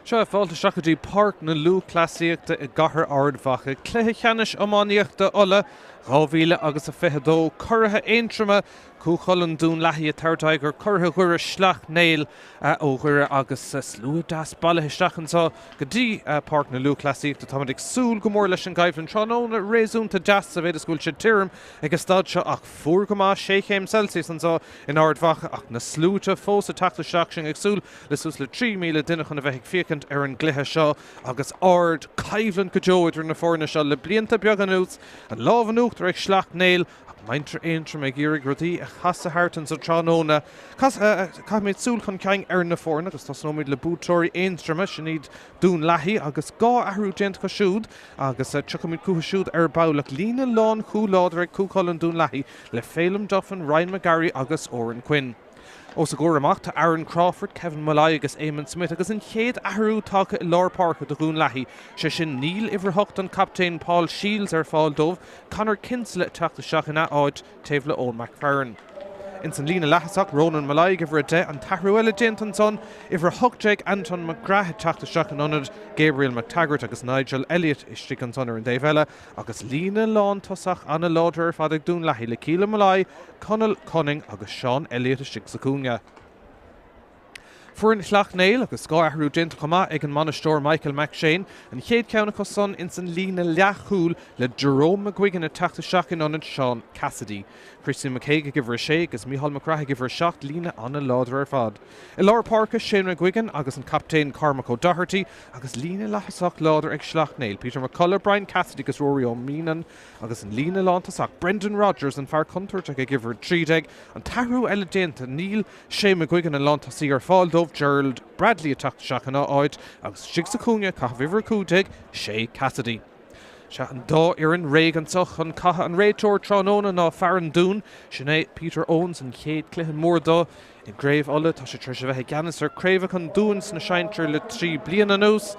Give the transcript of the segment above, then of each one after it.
Seo fáilte seachadí Pháirc na Luthchleasa I gcathair ardmhacha Cluiche Ceannais Iománaíochta Uladh 2022 curtha éintrama cúchailn Dún Lathaí a Tráchtaire gur curtha ghuire Sleacht Néill ó ghuire agus slua das bailithe isteachantá go dtí Pháirc na Luthchleasa tá táid ag súil go mór leis an gaibh an tróna réasúnta deas a bheith a scoilte tírim ag stad seo ach fuair go más 6 Celsius antá in ardmhacha ach na slúte fós a tachta seach sin ag súil le sús le 3 míle duine chun a bheith ag fiacant ar an glutha seo agus ard caibhlann go deo idir na fórna seo le blianta beag an ús an lámh an uachtar ag Sleacht Néill Maintre éintrim ag iarraigh rudaí a chasa hartan sa tróna. Caithméid súil chun ceang ar na fórna agus tá nóid le bútóirí éintrama sin iad Dún Lathaí agus gá ahrú déint go siúd agus tuchaid cútha siúd ar bálaach lína lán chúláidir ag cúchailn Dún Lathaí le félim Duffin, Ryan McGarry agus Oran Quinn. Os a gcóramach tá Aaron Crawford, Kevin Malai agus Eamon Smith agus an chéad ahrú tácha I lár Pháirc de Dún Lathaí sé sin níl ifrehocht an captain Paul Shields ar fáil dómh Conor Kinsella teachta seach in áid taobh le Ón McFarren. In san lína lethasach Ronan Malai gifre de an tahrú eile déint an son ifrehocht Anton McGrath teachta seach in onad Gabriel McTaggart agus Nigel Elliott is stric an son ar an Dave eile agus lína lán tosach anna láidir ar fad ag Dún Lathaí le Cíle Malai, Conal Cunning agus Sean Elliott is stric sa cúnga. Fuair Sleacht Néill agus gá ahrú déint chumá ag an monastóir Michael McShane an chéad ceannach son in san lína leathúil le Jerome McGuigan a teachta seach in onad Sean Cassidy. Christian McCaig a gifre sé agus Míchéal McGrath a gifre seach lína anna láidir ar fad. I lár Pháirc Shane McGuigan agus an captain Cormac O'Doherty agus lína lethasach láidir ag Sleacht Néill. Peter McCullough, Brian Cassidy agus Rory O'Meanan agus an lína lántasach Brendan Rodgers an Pháirc Contúirt ag a gifre trídeag an tahrú eile déint a níl Shane McGuigan an lántasí ar fáil dómh Gerald Bradley a teachta seach in áid agus stric sa cúnga caithmhíomhar cúdeag Shay Cassidy. Se an dá ar an réigeantach an catha an réiteoir tróna ná Farran Dún sin é Peter Owens an chéad cluiche mór dó I Craobh Uladh tá sé treis a bheith Ceannais ar Craobh an dúins na seintir le 3 bliana nús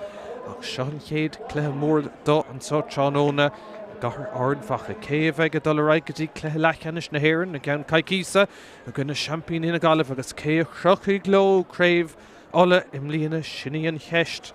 ach seo an chéad cluiche mór dó an só tróna gcathair ardmhacha céimh ag a dul raig go dtí cluiche leithcheannais na hÉireann na ceann caiiciasa a gcuine champaign ina galamh agus cé chrochaí gló Craobh Uladh im líana sinnaí an cheist.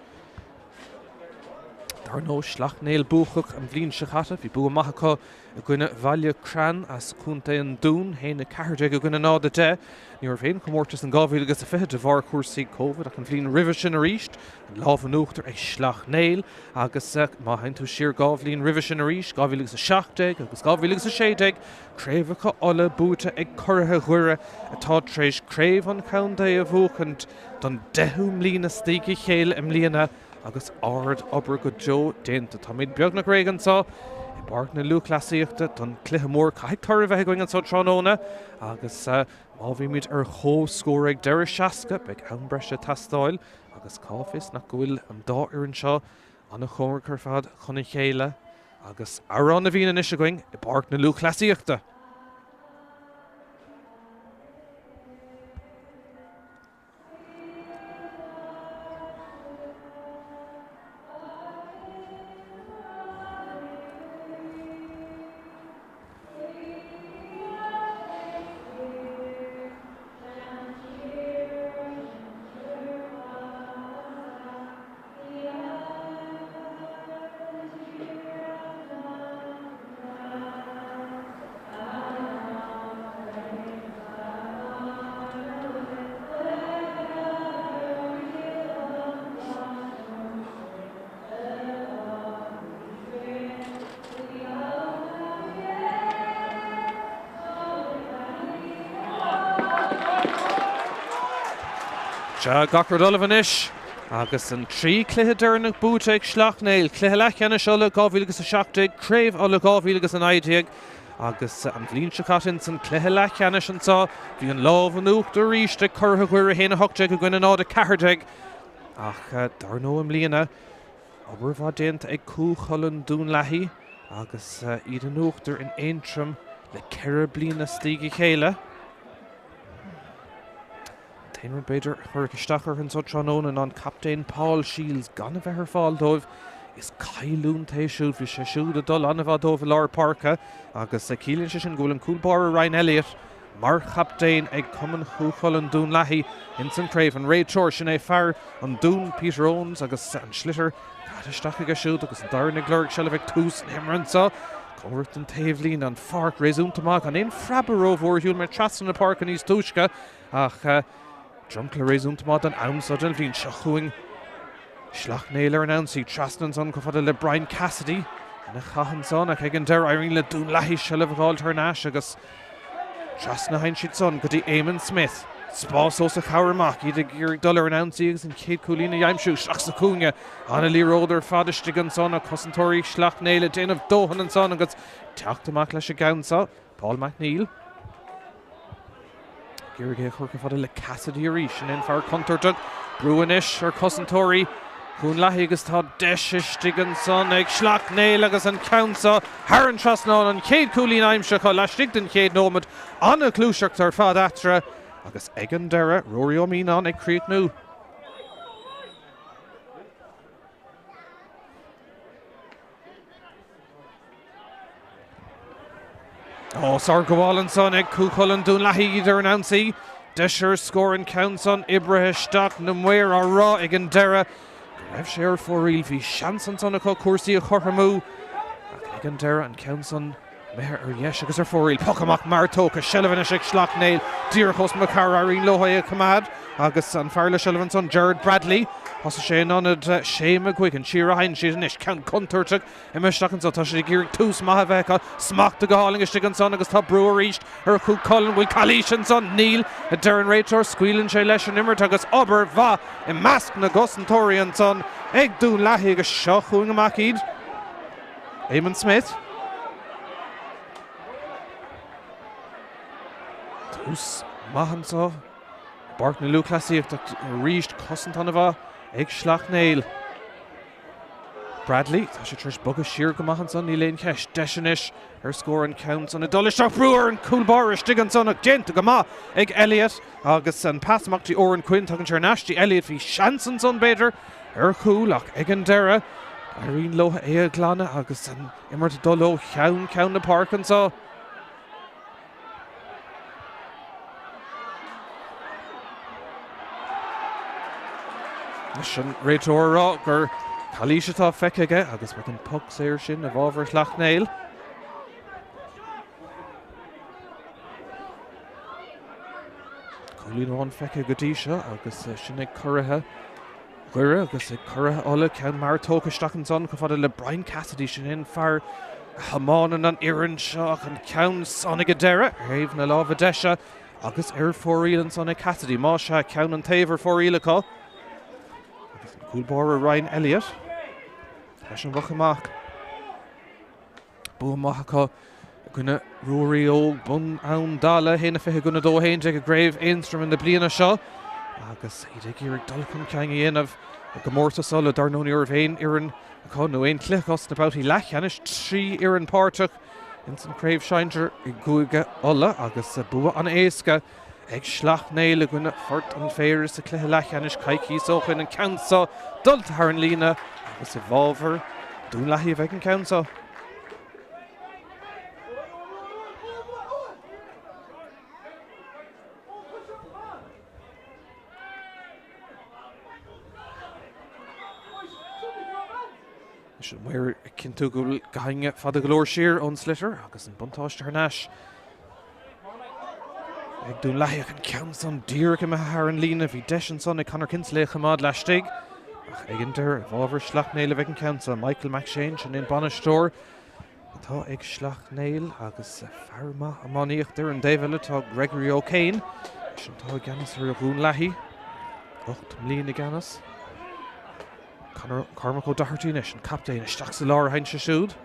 Dar nó Sleacht Néill buachach an bhliain se chata, bhí bu Mhacha a gcuine bhaile cran as cúnta an dún, héna ceardeag a gcuine náda de, níor féin chomórtas an 2020 de bhar cuasaí COVID ach an bhliain ribhe sin a ríist, an lámh an uachtar ag Sleacht Néill agus má hain tú siar gábhlíonn ribhe sin a ríist, 2017 agus 2016, Craobhacha Uladh búta ag curtha ghuire atá tréis Craobh an chanda a bhuachant don 10 mbliana stíoga chéile im líana agus ard obair go deo déanta táid beagnach réigantá I Pháirc na Luthchleasa don cluiche mór caiithtar a bheith going an tróna agus má bhíimiid ar chóscóir ag deireadh seasca beag ann breise tastáil agus cáfis nach go bhfuil an dá ar an seo anna chóir chu fad chuna chéile agus arán a bhíon is going I Pháirc na Luthchleasa. Se gachar Uladh agus an 3 cluiche dearnach búta ag Sleacht Néill, cluiche leithcheannais Uladh 2017, Craobh Uladh 2019 agus an bhliain se catin san cluiche leithcheannais antá bhí an lámh an uachtar ríist ag curtha ghuire héna hochte go gcuine náda ceardeag ach dar nó im líana obair bhá déint ag cúchailn Dún Lathaí agus iad an uachtar in éintrim le 4 bliana stíoga chéile. Tainr beidir chuir isteachar an tróna an captain Paul Shields gan a bheith ar fáil dóibh is cailún téisiúd bhí sé siúd a dul anna bheith dóibh lár Pháirc agus cílann sé sin ggóil an cúlbáir Ryan Elliott mar captain ag cumann chúchol Dún Lathaí in San Craobh an réiteoir sin é fear an Dún Peter Owens agus an Schlitter Cadisteach ag siúd agus an darna glóric se le bheith tús an himransa Cumhairt an taobhlín an Pháirc réasúntaach an éon freabar ómhór mar trasna na parc an níos túisce ach drumcla réasúntaach an amsad an bhín se chuing Sleacht Néill ar an ansaí trasnan son go fada le Brian Cassidy na chahan son ach ag an deir airíonn le Dún Lathaí se le bháil tarnáis agus trasna hain siad son go dtí Eamon Smith Spás os a Armagh iad ag gur dul ar an ansaí agus an céad cúlína jaimsú Sleacht sa cúnge anna líródar fadistig an son a cosantóirí Sleacht Néill a déanamh dóhan an son agus teachtamach leis a gaansa Paul McNeill gur ag chur go fada le Cassidy a rís an in fear contortug Brúanis ar cosantóirí Dún Lathaí agus tá deisistig an son ag Sleacht Néill agus an caunsa Har an trasná an céad cúlín aimseach a leistig den céad nómad anna clúiseacht ar fad atra agus ag an deire Rory Iomána ag críoch nú. Sár go bháil an son ag cúchol an Dún Lathaí idir an ansaí Deisir scór an caunson Ibrithe Stac na muir á rá ag an deire raibh sé ar fóríl bhí seans an son a cuasaí a chorthamú ag an deire an caunson Meir ar yes agus ar fóríl Pocamach martócha Shelvan ag Sleacht Néill díorchos Mhacha airíonn Luthchleasa cumad agus an fearla Shelvan son Jared Bradley Hosa sé anad Shane McGuigan siar a hain siad inis count contortug I meistach an son tá sé gur tús maithe bheitcha smacht a gáling is an son agus tá breú a ríist ar chu Colin bhfuil Cluiche an son Neil a deir an réiteoir scuilann sé leis an immert agus obair bha I measc na gosantóirí an son ag Dún Lathaí agus seo chuing amach iad Eamon Smith Tús maithansa Bart na Luthchleasa ríist cosantána bha ag Sleacht Néill Bradley tá sé tris bogus siar go maithan son ní léon ceist deisenis ar scór an count son a dolisteach breúir an coolbar istig an son ag dénta go maith ag Elliot agus an passamachtaí Oran Quinn tugann sé neistí Elliot bhí seans an son beidir ar chúl ach ag an deire airíonn Lotha é a glána agus an immert dul ó cheann na parc an sa Sin réiteoir rá gur Cluiche tá feiceige agus bheith an puck séir sin a bhábhar Sleacht Néill. Cúlín bháin feice go dtí seo agus sin ag cuirithe Ghuire agus ag cuirithe ola ceann martócha isteach an son go fada le Brian Cassidy sin in fear hamánan an iann seo ach an ceann sonnig a deire raibh na lábh deise agus ar fóríl an son ag Cassidy má se ceann an taobh ar fóríl acu. Coolbar Ryan Elliott leis an bhacha amach Bu Mhacha gona ruaí ó bun ann dála héna fithe gona dóhéint ag a gréibh instrument na bliana seo agus iad ag iarraigh dulchan ceang dhéanamh go mórta sola darnóí ar bhéin iarrainn acu nó éon cluichos na bouty leithcheannis trí iarrainn páirteach in San Craobh Seinder I gcuaige ola agus bua an éasca ag Sleacht Néill a gona fort an féir sa cluiche leithcheannis caiicí sóchain an caunsa dulta ar an lína agus I bhábhar Dún Lathaí a bheith an caunsa. Sin muir cinnte go gainge fada go leor siar ón Sleacht agus an buntáiste tarnáis. Ag Dún Lathaí an caunsa an díreach I Mhacha an lína bhí deis an son ag Conor Kinsley chamad leistig. Ach ag an deir bhábhar Sleacht Néill a bheith an caunsa Michael McShane sin in Banastóir. Tá ag Sleacht Néill agus fearma amáíocht ar an David tá Gregory O'Kane. Sin tá Ganas ar a Dún Lathaí. 8 mbliana Ganas. Cormac O'Doherty an captain isteach sa lár hain se siúd.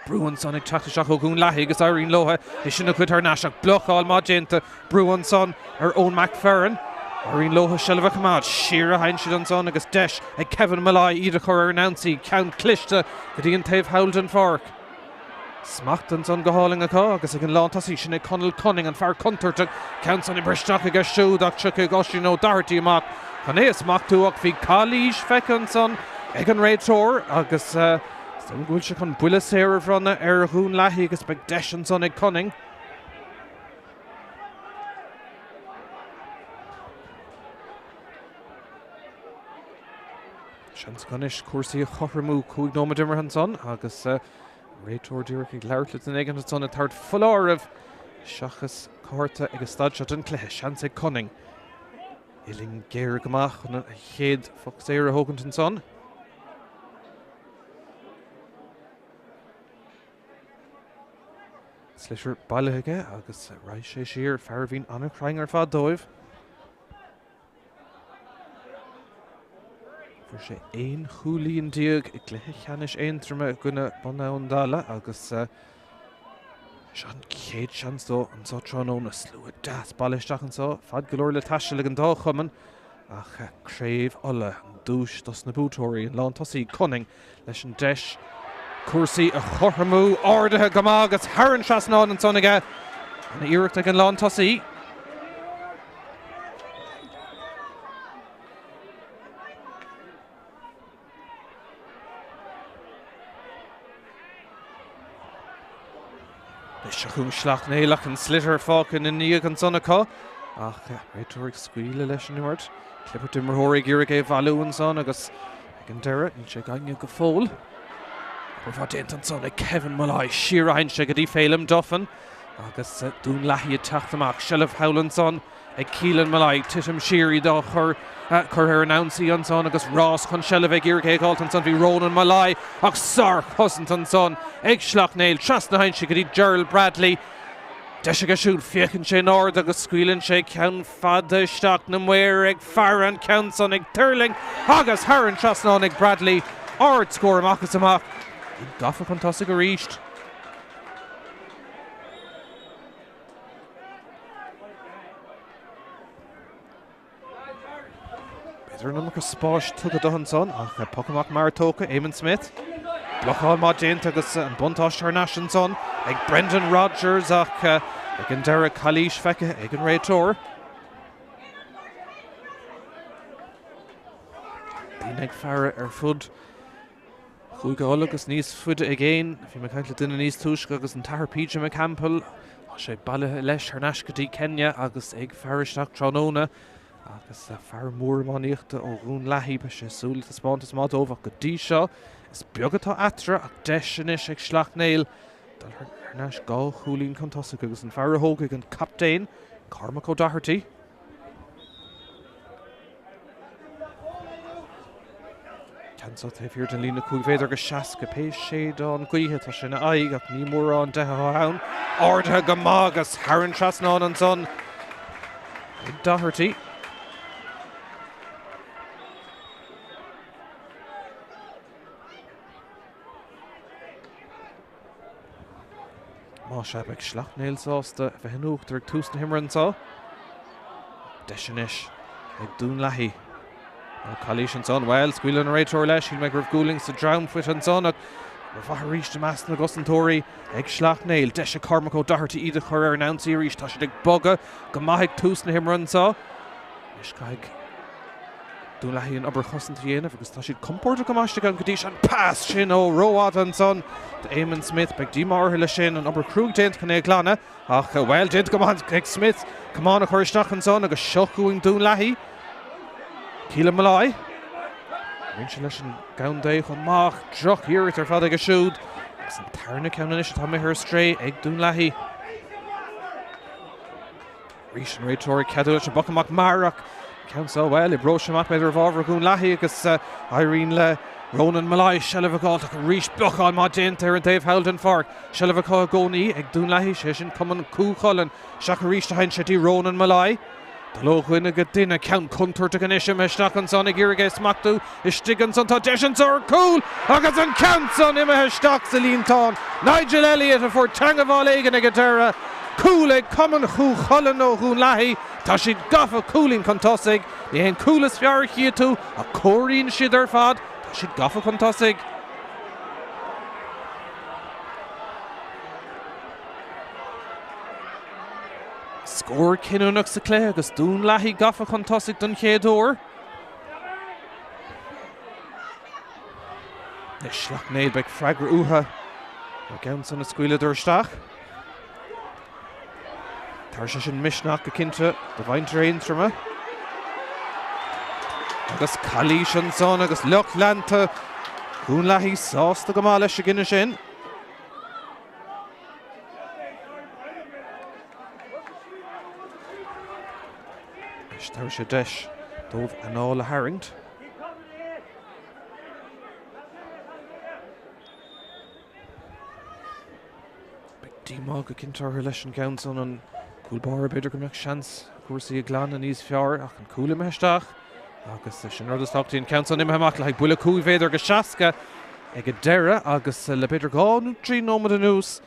Brúan son ag teachtasteach ó Dún Lathaí agus airíonn Lotha is sinna chuid ar náiseach blochaáil má déanta Brúan son ar Owen McFerrin. Airíonn Lotha Shelva cumad siar a hain siad an son agus deis ag Kevin Malai iad a chur ar an ansaí ceann Cluiche go dtí an taobh Howlden Pháirc. Smacht an son go háling acu agus ag an lántasí sin ag Conal Cunning an fear contortug ceann son I bristeach ag siúd ach tucha ag Oisín O'Doherty amach. Can é smachtú ach bhí Cluiche feice an son ag an réiteoir agus Stom gúil se chun buile séir bhronna Dún Lathaí agus beag deis son ag conning. Seans Conis cuasaí a chorramú cúig nóma dimar an son agus réiteoir dúireach ag leirtlit an éigean son a tart fullárah seachas cárta agus stad se Dunloy seans ag conning. Iling géir goach chun a chéad foc séir a thógant an son. Slisir bailithe agus ráis sé siar fear bhín anna chraing ar fad dóibh. Fuair sé éon chúlíonn diaag i gcluiche Ceannais éontrama gona bonán dála agus sean chéad seans dó an só trónóna slua deas bailisteach an só fad go leor le taiiste le an dá chuman ach Craobh Uladh an dúis dos na bútóirí an Sleacht Néill conning leis an deis cuasaí a chorramú áirithe go maith agus Tharran Trasnáin an son aige an iireachta an Sleacht Néill. Is chun Sleacht Néill an slitir fácin in níag an son acha ach réiteoir scuile leis an uairt. Clipper dimmerthirí ggéirigh é bhallú an son agus ag an deire ní sé gaine go fóil. Bhá déint an son ag Kevin Mulai siarhain se go dtí félim dofan agus Dún Lathaí teach amach Shellah Howland son ag Cílan Mulai titim sirí dá chur ar an ansaí an son agus Ross chun Shellah ag ggéirigh éáilt an son bhí Ronan Mulai ach sár chosint an son ag Sleacht Néill trasnahain se go dtí Gerald Bradley. Deis go siúd fiochann sé náir agus scuilann sé ceann fada isteach na muir ag Pháirc ceann son ag Turling agus Tharran Trasnáin ag Bradley ard scór amachchas amach. Gafa chun tosaigh go ríist. Beidir an go spáis tugad an son ach pucamach mar tóca Éamon Smith. Blochán má déint agus an buntáis Tarnash an son ag Brendan Rodgers ach ag an deire Cluiche feice ag an réiteoir. Bhín ag fearr ar fud chuig gáil agus níos fuide ag éin, bhí me caiintla duine níos túisce agus an tathar Píide me Campbell á sé bailithe leis Tarnash go dtí Kenya agus ag fearisteach trónóna agus fear mór máíochta ó Dún Lathaí be sé súil a spántas má dómh go dtí seo. Is beagatá atra ach deisinis ag Sleacht Néill dal Tarnash gá chúlín chun tosaigh agus an fear thógaigh an captéin Cormac O'Doherty. Cansá taobh den lína cúig féidir go seaas go péis sé don gaothe tá sin aig ach ní mór an dethe ann. Áirithe go maith agus Tharran Trasnáin an son ag Doherty. Má sé beag Sleacht Néill sásta bheith hinúcht ar túsna himar an sá. Deisinis ag Dún Lathaí. Cluiche an son, well, scuileann an réiteoir leis, híl meid raibh gúling sa drown fuit an son ach bhá ríist amach na gosantóirí ag Sleacht Néill. Deis a Cormac O'Doherty iad chur ar an ansaí ríist tá sé ag boga go maith ag túsna himar an sá. Is caiig Dún Lathaí an obair chosanta dhéanamh agus tá siad compórta go máiste gan go dtí an pass sin ó Road an son de Éamon Smith beag dímáthair le sin an obair crúg déint chun é glána ach well déint go maith ag Smith cumán a chuir isteach an son agus seochúing Dún Lathaí. Cílan Mulai. Rin se leis an gabhain dé chun maach droch iirecht ar fad ag a siúd agus an tarna ceanna is tá mithir stré ag Dún Lathaí. Rís an réiteoir ceadú se bocamach marach ceann well I bro semach beidir bhábhar Dún Lathaí agus éiríonn le Ronan Mulai Shellah gáil ach rís beáil má déint ar an taobh held an Pháirc. Shellah cá gcónaí ag Dún Lathaí sé sin cuman cúchalan seach ríiste hain sé dtí Ronan Mulai. Dá chuine go duine ceann contúirta gan isise meisteach an son ag ggéirigh smachtú is stigan son tá deisian ar cúil agus an ceann son imethe isteach sa líontáin. Nigel Elliott a fuór teangaháil éigean ag a deire cúil ag cuman chúchalan ó Dún Lathaí tá siad gafa cúlín chun tosaigh ní haon cúlas fear chiad tú a cóiríonn siad ar fad tá siad gafa chun tosaigh. Scór cinúnach sa clé agus Dún Lathaí gafa chun tosaigh don chéadúir. Sleacht Néill beag freagra uatha ar gceann san na scuile dúirteach. Tar sé sin misneach go cinnte do bhaintear éintrama. Agus Cluiche an son agus Luthchleasa Dún Lathaí sásta go mála leis a gine sin. Tar sé deis dómh anála haringt. Beag dímá go cinntear leis an gceann son an cúlbáir beidir go mbeadh seans cuasaí a glan a níos fearr ach an cúla meisteach. Agus sin rud is táchtaí an ceann son imime amach le ag bula cúi féidir go seasca ag a deire agus le beidir gáú trí nómad an nús.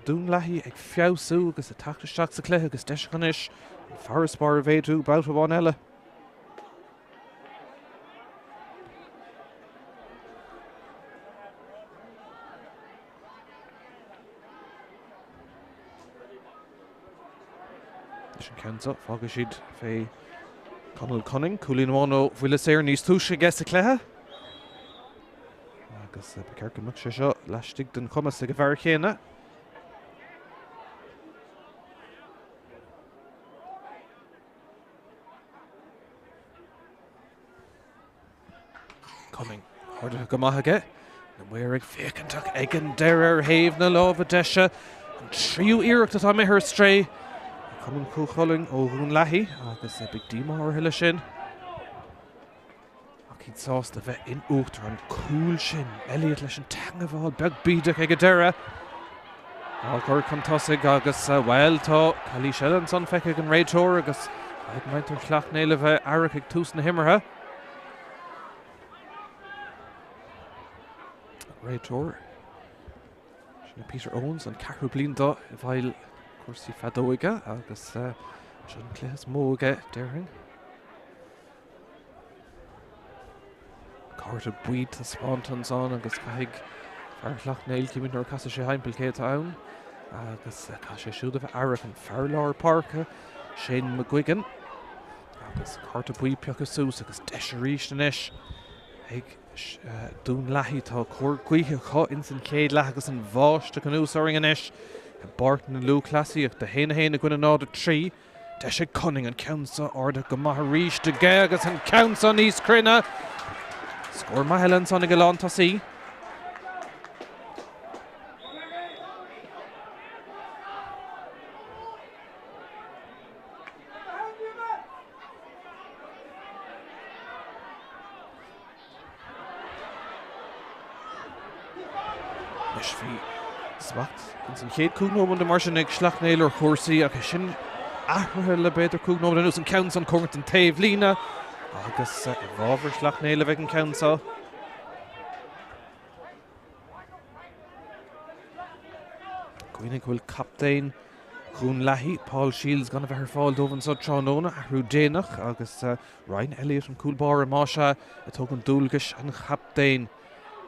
Dún Lathaí ag feabhsú agus a tactaisteach sa cluiche agus deischanis an fearraspáir a bhéadú báut bháin eile. Leis an ceannsa fágadh siad fé Conal Cunning, cúlín Iomána bhuiile séir níos túise gas a cluiche. Agus becerca muc sé seo leistigh den chumas a go bhar chéine. Cunning, chuirde go maithaige, na muir ag fécantach ag an deire ar thaobh na lámh deise, an tríú iireachta tá mithir stré. Cumann cúchaling ó Dún Lathaí agus beag dímá ortha le sin. Ach iad sásta bheith in uachtar an cúil sin, Elliot leis an teanga bháil beag bídeach ag a deire. Gur chun tosaigh agus bhil tá Cluiche eile an son feiceadh an réiteoir agus ag maidtar Sleacht Néill a bheith airach ag tús na himmartha. Réiteoir sin Peter Owens an ceathrú bliain dó i bhil cuasaí fadóige agus sin cléas móga dearing. Carta buid a spántans an agus caithigh fear Sleacht Néill címinn ar casa sé haimpil céad ann agus cá sé siúd a bheith airach an fearláir Pháirc Shane McGuigan agus carta buid peachas sús agus deis a ríist inis ag Dún Lathaí tá cuair gaotha cho in san céad leith agus an bháiste an úsáring inis. Bart na Luthchleasa ach de héna gona náda trí de sé Cunning an ceannsa orda go maith ríis de gé agus an ceannsa níos crunne. Scór Míchéal an sonnig go lántasaí. Leis fí smacht in san chéad cúgnómán de mar sin ag Sleacht Néill ar chósaí ach sin athruithe le beidir cúgnómán an ús an ceann san cuairt an taobh lína agus i bhábhar Sleacht Néill a bheith an ceannsa. Cuoinnig bhfuil captéin Dún Lathaí Paul Shields gan a bheith ar fáil dómhan sa tránóna ahrú déanach agus Ryan Elliott an cúlbáir a Mhacha a tóg an dúlgais an captéin.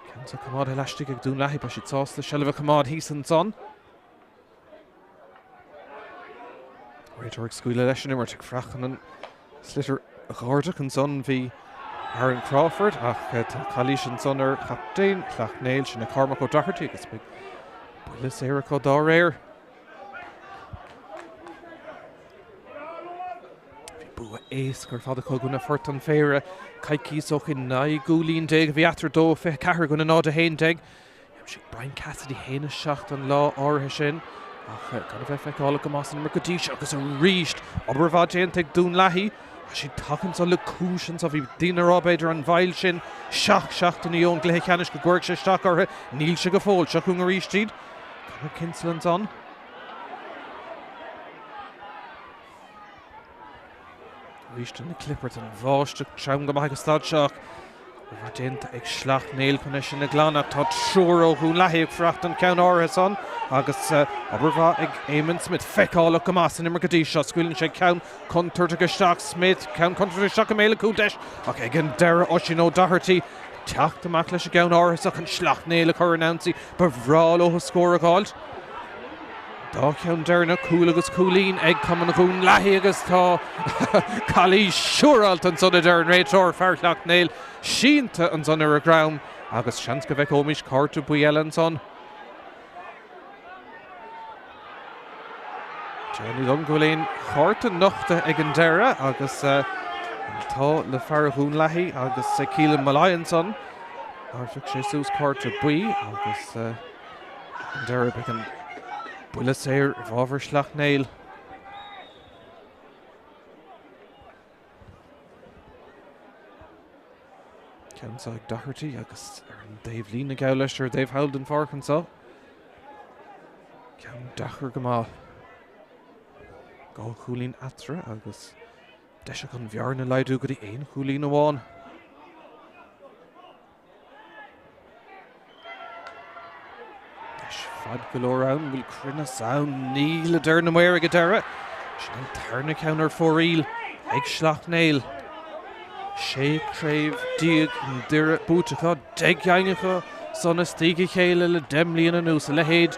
Ceannsa cumád a leistigh ag Dún Lathaí ba siad sásta seileadh cumád híos an son. Réiteoir ag scuile leis an immert ag freachan an slitir a ghardach an son bhí Aaron Crawford ach tá Cluiche an son ar captéin Sleacht Néill sin na Armagh ó Doherty agus buile séire có dá réir. Bua éas gur fada có gona fort an féire caiicís ó in na gúlín déag bhí atar dó fé cethir gona nád a héin déag. Si Brian Cassidy héna seacht an lá áthe sin ach gan bheith feicála go más an mercadíise agus a ríist obair bhá déanta ag Dún Lathaí a si tacann sa le cúsin sa bhí daoine rábéidir an bhail sin seacht in íon gluthe ceannais go gcuirg sé isteach ortha níl se go fóil seachún a ríistíd gan cinslan an. Ríist na clippert an bháiste tream go maith go stad seach bhar déanta ag Sleacht Néill chuna sin na glanach tá trúr ó Dún Lathaí ag freacht an ceann átha son agus obair bhá ag Éamon Smith feicála go más in immergadí seo scuilann sé ceann conturta go Steach Smith ceann conturta Steach go méle cúdeis ach ag an deire ó sin ó Doherty teacht amach leis a ceann átha ach an Sleacht Néill a chur announcí ba bhráil ó scór a gáilt. Dá ceann deirna cúil agus cúlín ag cumann Dún Lathaí agus tá Cluiche siúralt an son a deir an réiteoir fearr Sleacht Néill sínta an son ar a grám agus seans go bheith ómis Carta Buí son. Johnny Dún Lathaí Carta Nochta ag an deire agus tá le Pháirc Dún Lathaí agus Ciallain Malayan son. Arfach sé sús Carta Buí agus an deire ag an bula séir bhábhar Sleacht Néill. Ceannais ag Doherty agus an Dave Lína Gaulish ar Dave Howell den Pháirc an so. Ceann dachar go má. Gá chúlín atra agus deise chun bhear na leidú go dtí éon chúlín amháin. Deis fad go leor ann bhfuil crunne saoin Níl a deir na muir go deire. Sin an tarna ceann ar fóríl ag Sleacht Néill. Sé Craobh díag an deire bútecha deagheangacha son is tíige chéile le demlíon an ús le héad.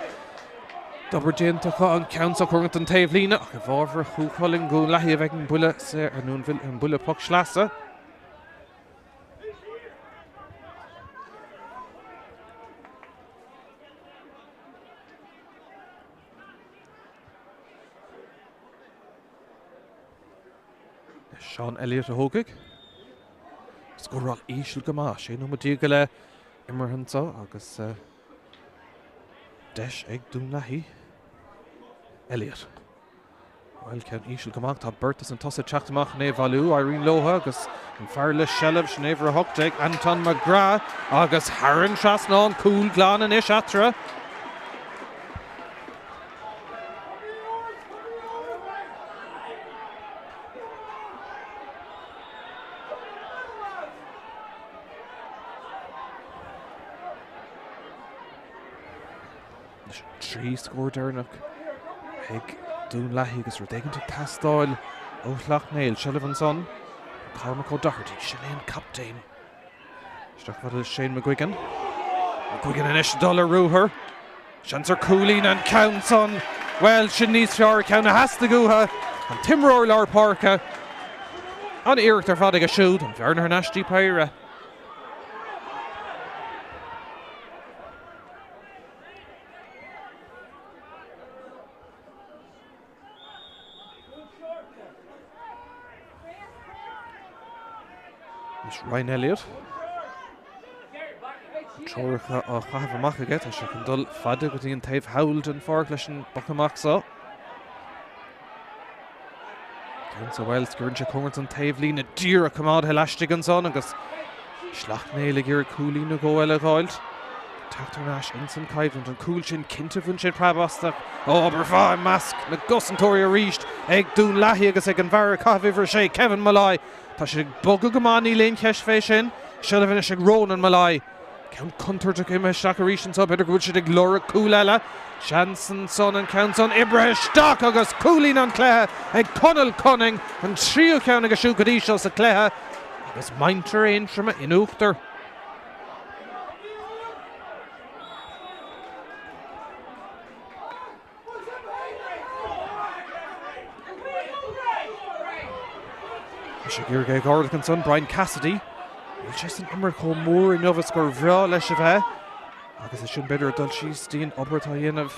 Dobardéntacha an ceann a chugat an taobh lína go bhábhar chúchailin Dún Lathaí a bheith an bula sé ar nún bhfuil an bula Luthchleasa. Sean Elliott a thógaigh. Sgurráil ísil go má sé nó dtí go le immerhansa agus deis ag Dún Lathaí. Elliott. Well, ceann ísil go má tá Bertas an tosa teachtamach na bhallú Irene Lótha agus an fearr le Shellah snéomhar a hocht ag Anton McGrath agus Harran Trasnáin cúl glán in is atra. Trí scór Domhnach ag Dún Lathaí agus rudaiganta tastáil ó Sleacht Néill Sullivan son Cormac O'Doherty Sinead captain Isteach fad Shane McGuigan in is dul ar rúthair seans ar cúlín an ceann son well sin níos fearr ceanna has to gútha an timróir lear Párca an iirecht ar fad ag a siúd an bhearna ar nastí Pháirc. Ryan Elliott Troircha á chaithfh amach aige tá sé chun dul fada go dtí an taobh Howell den Pháirc leis an bocamach sa. Ceann sa bhfuil scurann sé cumart an taobh lína dír a cumad heileiste an son agus Sleacht Néill ag iar cúlín na ggóil a gáilt. Tráchtaire insan caibhant an cúil sin cinnte bhain sé prabhastach aber fá measc na gosantóirí a ríist ag Dún Lathaí agus ag an bhar caithfhar sé Kevin Malai. Tá sé bogu go máí léon ceis fé sin, Shellah is ag Ronan Malai. Ceann contarta céime isteach a rísin so beidir go bhfuil siad ag lora cúil eile. Seansan son an ceann son Ibre isteach agus cúlín an cléthe ag Conal Cunning an tríú ceann agus siú go dtí seo sa cléthe agus maintar éontrama in Uachtar. sé gur ag Ardachan son Brian Cassidy bhfuil sé san immer có mór in novas gur bhrá leis a bheith agus is sin beidir dul síos tíon obair tá dhéanamh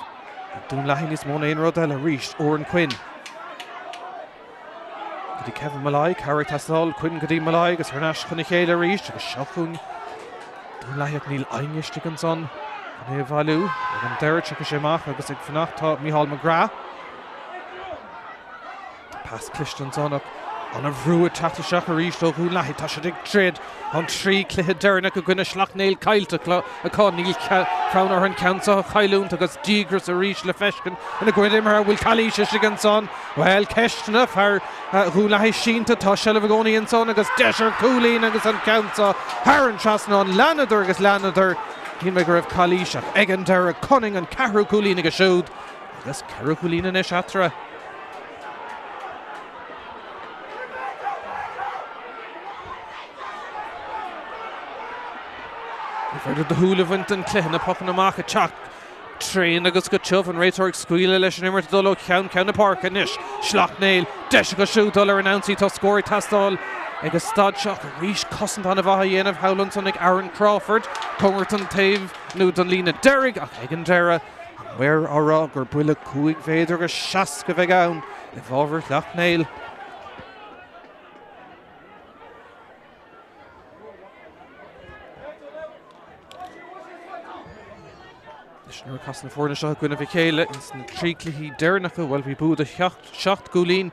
Dún Lathaí níos mó na aon rud eile ríist Oran Quinn go dtí Kevin Malai Carrick tastáil Quinn go dtí Malai agus Harnas chuna chéile ríist agus seachún Dún Lathaí ag níl aimiste an son an é bhallú ag an deir go sé amach agus ag fanacht tá Míchéal McGrath pas Cluiche an son an a bhrú a tata seach a ríist ó Dún Lathaí tá sé ag trid an trí cluiche Domhnach go gine Sleacht Néill caiilte a cá níl crann an ceansa a chailúnt agus dígras a ríist le feiscin ina gcuid imar bhfuil Cailíse sig an son well ceistena fear Dún Lathaí sínta tá Shellah agónaí an son agus deisir cúlín agus an ceansa Harran Trasnáin leanadar agus leanadar hí me go raibh Cailíse ag an deire Cunning an ceathrú cúlín agus siúd agus ceathrú cúlín in is atra. Further the hula bhaint an cluiche na pocan amach a teach trín agus go tuamh an réiteoir scuile leis an imir dul ó ceann na Párca inis Sleacht Néill deise go siúd dul ar an ansaí tá scóir tastáil agus stad seach a ríis cosint an a bhaithe dhéanamh Howland son ag Aaron Crawford Congerton taobh nó don lína Derrig ach ag an deire Where ará gur buile cúig féidir go seaca bheith ann I bhábhar Sleacht Néill. Nuair cos na fórna seo gcuine Míchéal is na trí cluichí Domhnach bhfuil bhí búd a seacht gúlín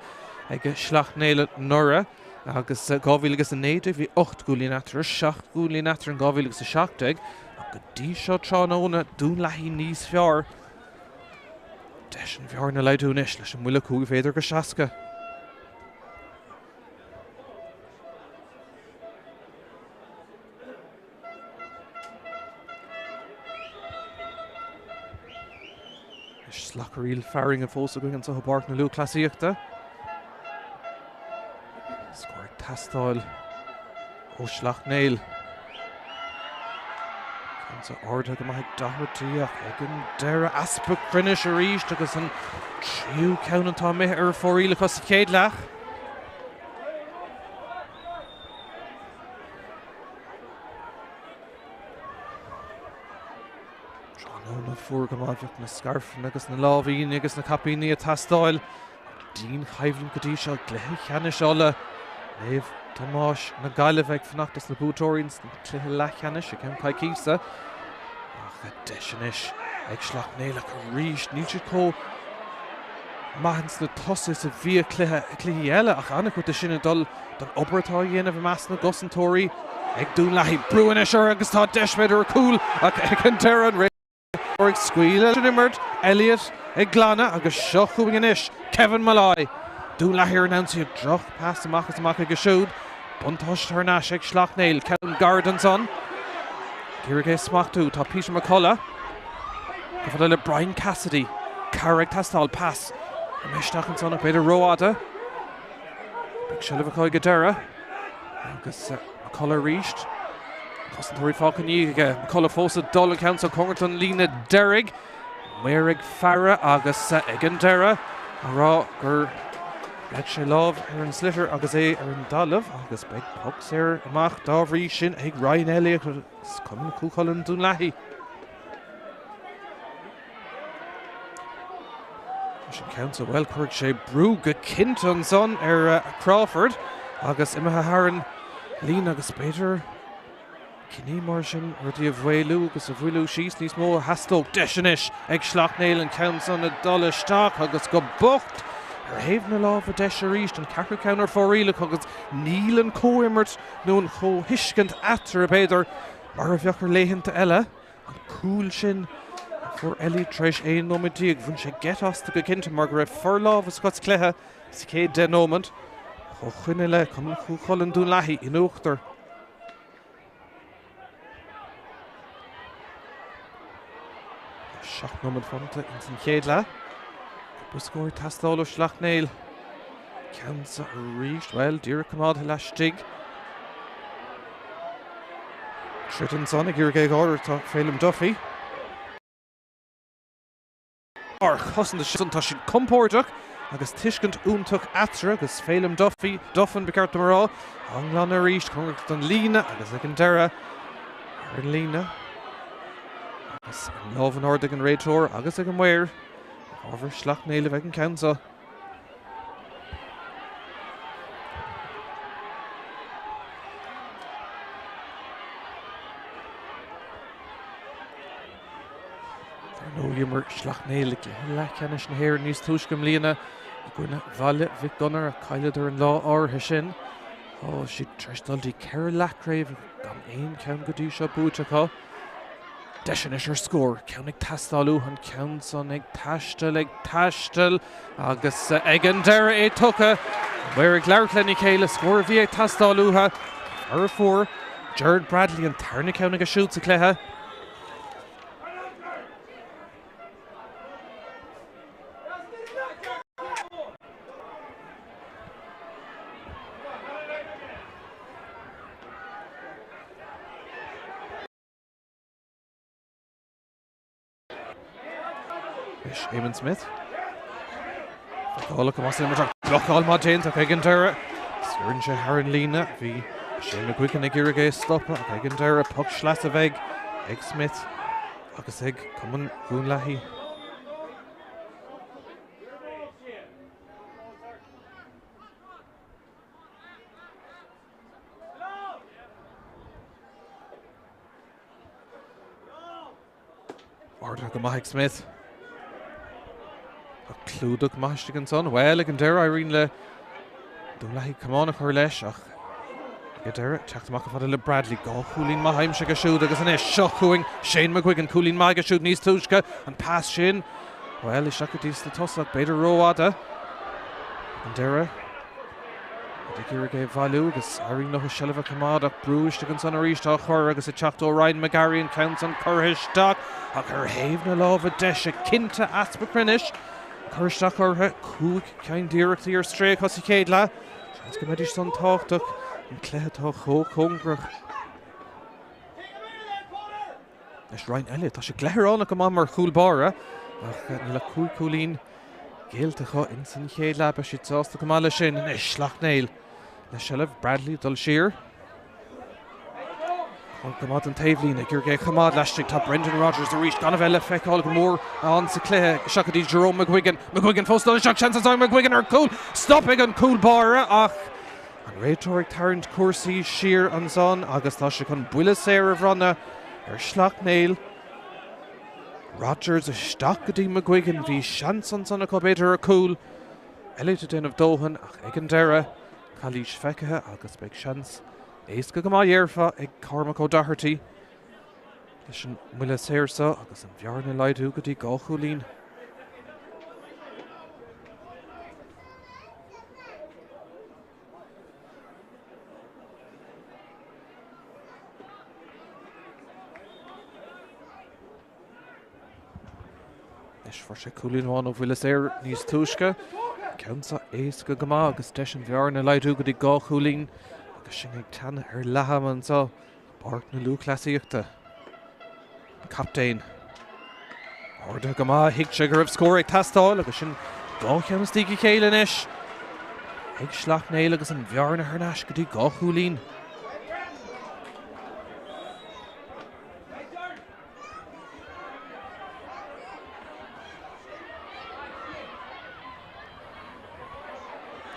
ag Sleacht Néill nura agus 2009 bhí 8 gúlín atar 7 gúlín atar an 2017 ach go dtí seo tránóna Dún Lathaí níos fearr. Deis an bhearr na leidúnis leis an bhuiile cúig féidir go seaca. Slackeríil Pháirc an fósa going an sa Pháirc na Luthchleasa. Scoir tastáil ó Sleacht Néill. Can sa orda go maith dahartíach ag an deire aspa crinne a ríist agus an tríú ceannantá mé ar fóríle cos céad leach. Na fuair go maithfeocht na scarfan agus na lábhín agus na capíní a tastáil. Dín chaimhlinn go dtí seo gluthe Ceannais eola. Léamh Tomáis na Gaillimh ag fanachttas na bútóiríns na cluiche leath Ceannais a ceann caiicíosa. Ach a deisianis ag Sleacht Néill ach a ríist níl siad có maithans na tosaigh sa bhí cluiche eile ach anna chu de sinna dul don obairtá dhéanamh meas na gosantóirí ag Dún Lathaí brúin seir agus tá 10 méadar cúil ach ag an deire an Or squeal Nimmert, Elliot, Glana, agus seo chuig inis, Kevin Malloy. Dún Lathaí announce ag droch past the Mhacha go siúd. Buntáist tar náis ag Sleacht Néill, Kevin Gardens on. Gírig smachtú, tá Peter McCullough. Go bhfuil le Brian Cassidy, Carrick tastáil pass. Meisteach an son a beidir Roada. Big Shillah Coy Gadera. Agus McCullough ríist. Cosantóirí fácan íige, McCullough fósa dul an council Congerton lína Derrig. Méirigh Farra agus ag an deire. Ará gur leid sé lámh ar an slitter agus é ar an dalamh agus beag pucks ar amach dábhrí sin ag Ryan Elliott agus cumann cúchaill Dún Lathaí. Sin council well chuird sé brú go cinton son ar Crawford agus imethe haran lín agus Peter. Cinní mar sin rudí a bhhéilú agus a bhfuilú síos níos mó hastóg deisianis ag Sleacht Néill an count son a dul isteach agus go bocht ar thaobh na lámh a deis a ríist an ceathra ceann ar fóríleach agus níl an cóimirt nó an chóhuiscint atar a beidir mar a bheochar léitheanta eile an cúil sin fuair Elliott treis éon nómadí ag bhain sé getasta go cinnte mar go raibh forlámh a scot cléthe sa céad den nómad cho chuine le chun cúchaill Dún Lathaí in uachtar. Seach nómad fanta in san chéad le. Buscóir tastáil ó Sleacht Néill. Ceansa a ríist, well, díra cumád leis stig. Tritan son ag Gíorgaigh áireach tá Phelim Duffy. Ar chosan sin tá sin compórteach agus tuiscint úntaach atra agus Phelim Duffy, Duffin beceart marrá. Anglan a ríist, Congerton lína agus ag an deire ar an lína. Agus an lámh an ordaigh an réiteoir agus ag an mhair. Ábhar Sleacht Néill bheith an council. Nó liomar Sleacht Néill le Ceannais na hhéir níos túiscim líana gcuine bhaile bhí gunnar a caiileadar an lá áirithe sin. Si treistaltí ceir lecraibh gan éon ceann go dtí seo búteachá. Deisianis ar scór, ceann ag tastáilú an ceann son ag taistil agus ag an deire é tucha. Mhair ag leabhartlein Míchéal scór bhí ag tastáilútha ar fuair Gerard Bradley an tarna ceann ag a siúd sa cléthe. Eamon Smith. Fála go más imar blochál má déint ag an deire. Scuireann sé Haran lína, bhí Shane McGuigan ag iargé stoppa, ag an deire puck Sleacht Néill, ag Smith, agus ag cumann Dún Lathaí. Order go Mike Smith. A clúdach maiste an son. Well, ag an deire Irene le Dún Lathaí cumán a chur leis ach ag deire teachtamach a fada le Bradley gá Cúlín má haimse go siúd agus an seo chuing Shane McGuigan Cúlín má go siúd níos túisce an pass sin. Well, is seach go dtí le toslach beidir róáda. An deire ag iargé bhailú agus Irene nach sellh cumad ach brúiste an son a ríiste a chur agus a teachtó Ryan McGarry counts an curthisteach ach chur héamh na lámh a deise cinnte aspa crinis. Curthisteach ortha cúig ceann díreachtaí ar stré cos i chéad le. Seans go méidir son táchtach an cléthe chó congrach. Leis Ryan Elliott tá sé gléthrána go mar chúlbára ach le Cúlín géaltacha in san chéad le be si tásta go mála sin in Sleacht Néill. Le sellh Bradley dul siar. Chun cumad an taobhlín ag iargé cumad leistigh tá Brendan Rodgers a ríist gan a bheile feiceáil go mór an sa cléthe seachadí Jerome McGuigan. McGuigan fóstal seach chances on McGuigan ar cool. Stop ag an cúlbára ach an réiteoirg tarrant cuasaí siar an son agus tá sé chun buile séir a bhranna ar Sleacht Néill. Rodgers isteach go dtí McGuigan bhí seans an son a cobéidir ar cool. Elliott a déanamh dóthain ach ag an deire Cluiche feicithe agus beag seans éas go má dhearfa ag Cormac Ó Doherty. Leis an muile séirsa agus an bhearna leidú go dtí gá Cúlín. Leis for sé Cúlín bháin ó bhuiile séir níos túisce. Ceansa éas go má agus deis an bhearna leidú go dtí gá Cúlín. Agus sin ag teanna ar leathaman sa Pháirc na Luthchleasaíochta. Captain. Orda go má hiic sé go raibh scór ag tastáil agus sin gá cheannas tíí chéile inis. Ag Sleacht Néill agus an bhearna thnáis go dtí gá Cúlín.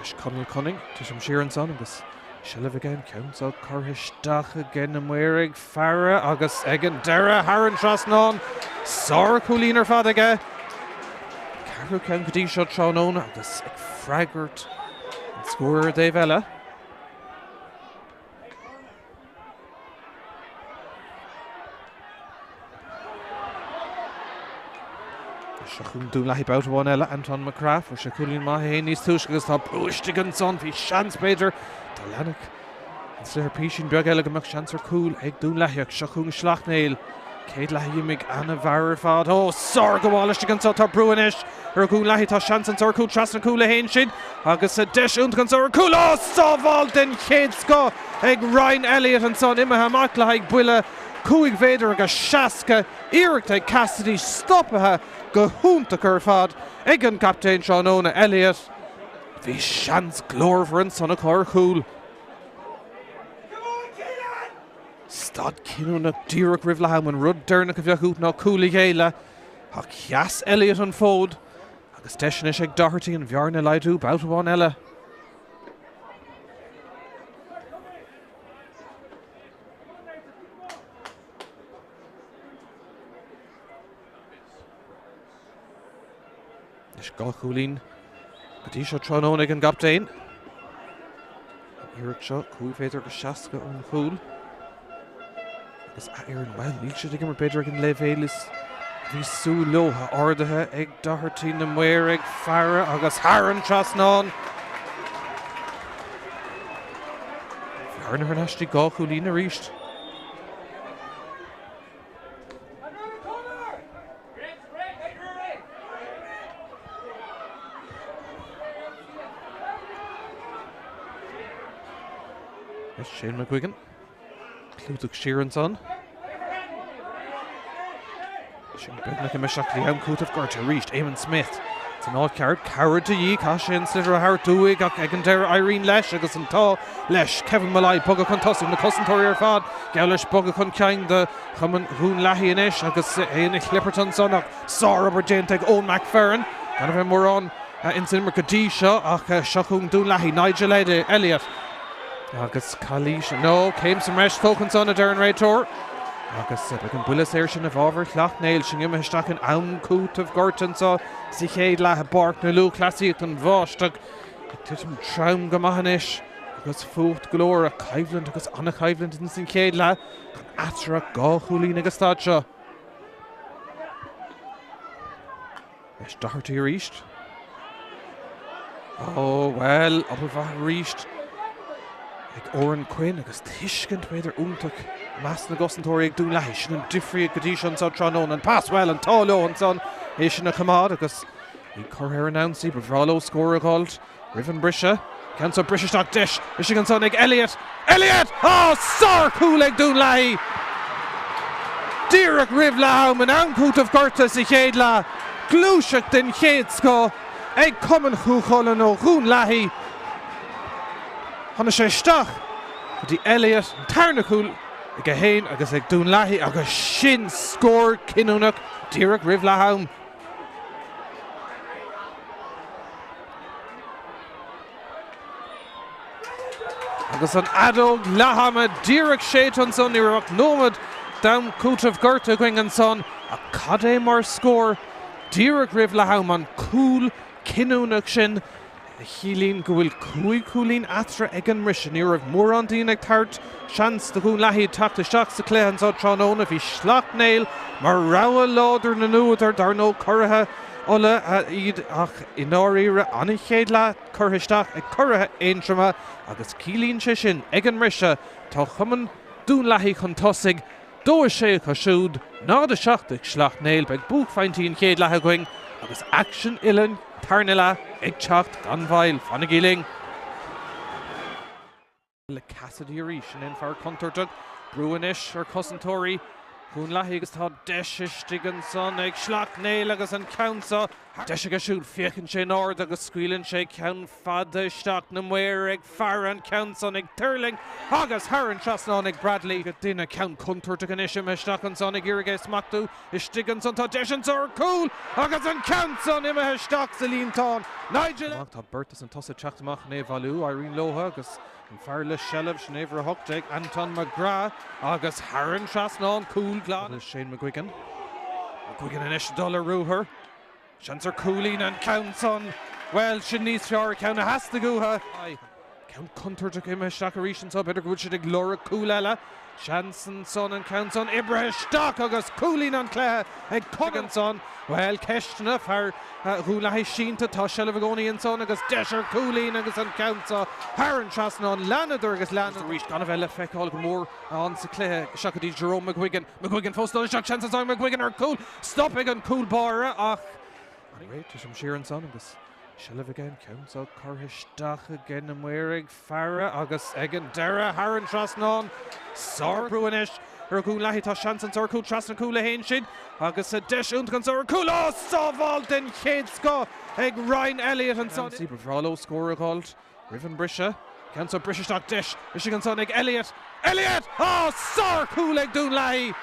Leis Conal Cunning, tuis am siar an son agus sellh again counts á curthisteach again an muir ag fearre agus ag an deire Haran trasnán. Sár Cúlín ar fad aige. Carú ceann go dtí seo tránóna agus ag freagart an scóir Dave eile. Chun Dún Lathaí bouta bháin eile Anton McCraff for sé Cúlín má héin níos túisce agus tá brúiste an son bhí seans beidir tá lenach an slithir písin beag eile go meach seans ar cúl ag Dún Lathaí ag seo chun Sleacht Néill. Céad Lathaí mig anna bhar fad sár go bháiste an tá brúanis ar Dún Lathaí tá seans an tar cúl tras an cúla héin sin agus a deisiúnt gan ar cúl sábháil den chéad sco ag Ryan Elliott an son imethe Mhacha ag buile cúig féidir agus seaca iireachta ag Cassidy stoppathe go húntaach ar fad ag an captain Seanóna Elliott. Bhí seans glór for an son a chur chúl. Stad cinúna díreach ribh lehaman rud dearnach a bheith út ná cúla chéile ach cheas Elliott an fód agus deisinis ag Doherty an bhearna leidú bouta bháin eile. Leis gá Cúlín go dtí seo tránóna ag an captain. Iarracht seo cúig féidir go seaca an chúl. Agus Éireann well níl siad ag mar beidir ag an leibhéilis. Bhí sú lotha ordathe ag Doherty na muir ag fearre agus Haran trasnán. Bhearna thnáistí gá Cúlín a ríist. Shane McGuigan, clúdach siar an son. Sin beagnach a meisiach dí an cútah gort a ríist Eamon Smith. It's an odd card, Coward to ye, Cashin, Slitter, Hart, Dewig, Egan Dare, Irene Lesh, agus an tá, Lesh, Kevin Malai, Bugga con Tossing, the Cousin Torrier Fad, Gaulish, Bugga con Kang, the Common Dún Lathaí in Ish, agus Éanich Clipperton son of Sarah Bergenteg, Owen McFerrin, kind of him were on in Silmer Kadisha, ach Shachung Dún Lathaí, Nigel Elliott, agus Kalisha, no, came some Resh Tokens on a Darren Ray Tour. Agus began bulas éirsin a bhábhar Sleacht Néill sin imime isteach an ann cút of Gorton so si chéad lethe Pháirc na Luthchleasa an bháisteach ag tuitim traum go maithanis agus fucht glór a caibhland agus anna caibhland in sin chéad le gan atra gá chúlín agus stáid seo. Leis dahartaí a ríist. Oh, well, up a bheith ríist. Ag Oran Quinn agus tuiscint beidir úntach Mass na gosantóirí ag Dún Lathaí sin an difrií gadí an sa tránón an pass well an tálo an son é sin a chamad agus í chur an ansaí bhrálo scór a gáilt Riven Brisha can so British stock dish is she can son ag Elliott oh sar cool ag Dún Lathaí Díreach Riv Laum an ancút of Gortas I chéad la Cluiche den chéad sco ag cumann chúchálan ó Dún Lathaí Hanna sé stach di Elliott an tarnacúil ag a héin agus ag Dún Lathaí agus sin scór cinúnach Díreach Riv Laum. Agus an adóg Lahama Díreach sétan son Iarach nómad down cút of Gorta going an son a cadé mar scór Díreach Riv Laum an cúl cinúnach sin Chilín go bhfuil cúlín atra ag an mission Iarach mór an dín ag tart seans de Dún Lathaí tata seach sa cléan sa tránón a bhí Sleacht Néill mar rawa láidir na nuadar dar nó curtha ola a iad ach ináíre anna chéad le curthaisteach ag curtha éintrama agus cílín sé sin ag an rise tá chumann Dún Lathaí chun tosig dóir sé chu siúd nád a seach ag Sleacht Néill beag búchfaintín chéad lethe going agus action ilan tarnila ag teacht gan bhail fanna gíling. Le Cassidy Arís in far contortug Bruinish or Cousintory Dún Lathaí agus tá deisiiste an son ag Sleacht Néill agus an countsa deise go siúd fiechan sé náir agus scuilann sé ceann fada isteach na muir ag fear an countson ag Turling agus Haran Trasnán ag Bradley go duine ceann contortug an isim isteach an son ag Irigé Smachtú istigh an son tá deisian or cool agus an countson imethe isteach sa líontán Nigel tá Bertas an tosa teachtamach na bhálú Irene Loha agus an fearle Shellah Snéomhar Hochtag Anton McGrath agus Haran Trasnán cool glad is Shane McGuigan an ish dollar rúher Shanser Coolín and Countson well sin níos fear Ceanna has to go ha Count Cunter to him a Shacarishan so better good should Laura Coolella Shanson son and Countson Ibrahim Stock agus Coolín and Clare ag Cugganson well Kestna for Dún Lathaí Shínta tá Shellah and son agus Desher Coolín agus an Countsa Haran Trasnán Lanadur agus Lanadur reached gan of Ella Feckall more on sa Clare Shacadí Jerome McGuigan Foston Shock chances on McGuigan are cool stopping and cool bar ach Right, to some Sheeran son agus Shellah again counts out Curhisteach again and wearing Farah agus Egan Dara Haran Trasnán Sar Bruinish Dún Lathaí tá Shanson Sar Cool Trasna Cool a Hain Shin agus a Desh Untgan Sar Cool oh Soval den Chéad Sco ag Ryan Elliott and son See Bravo score called Riven Brisha counts out British Stock Dish Michigan son ag Elliott oh Sar Cool ag Dún Lathaí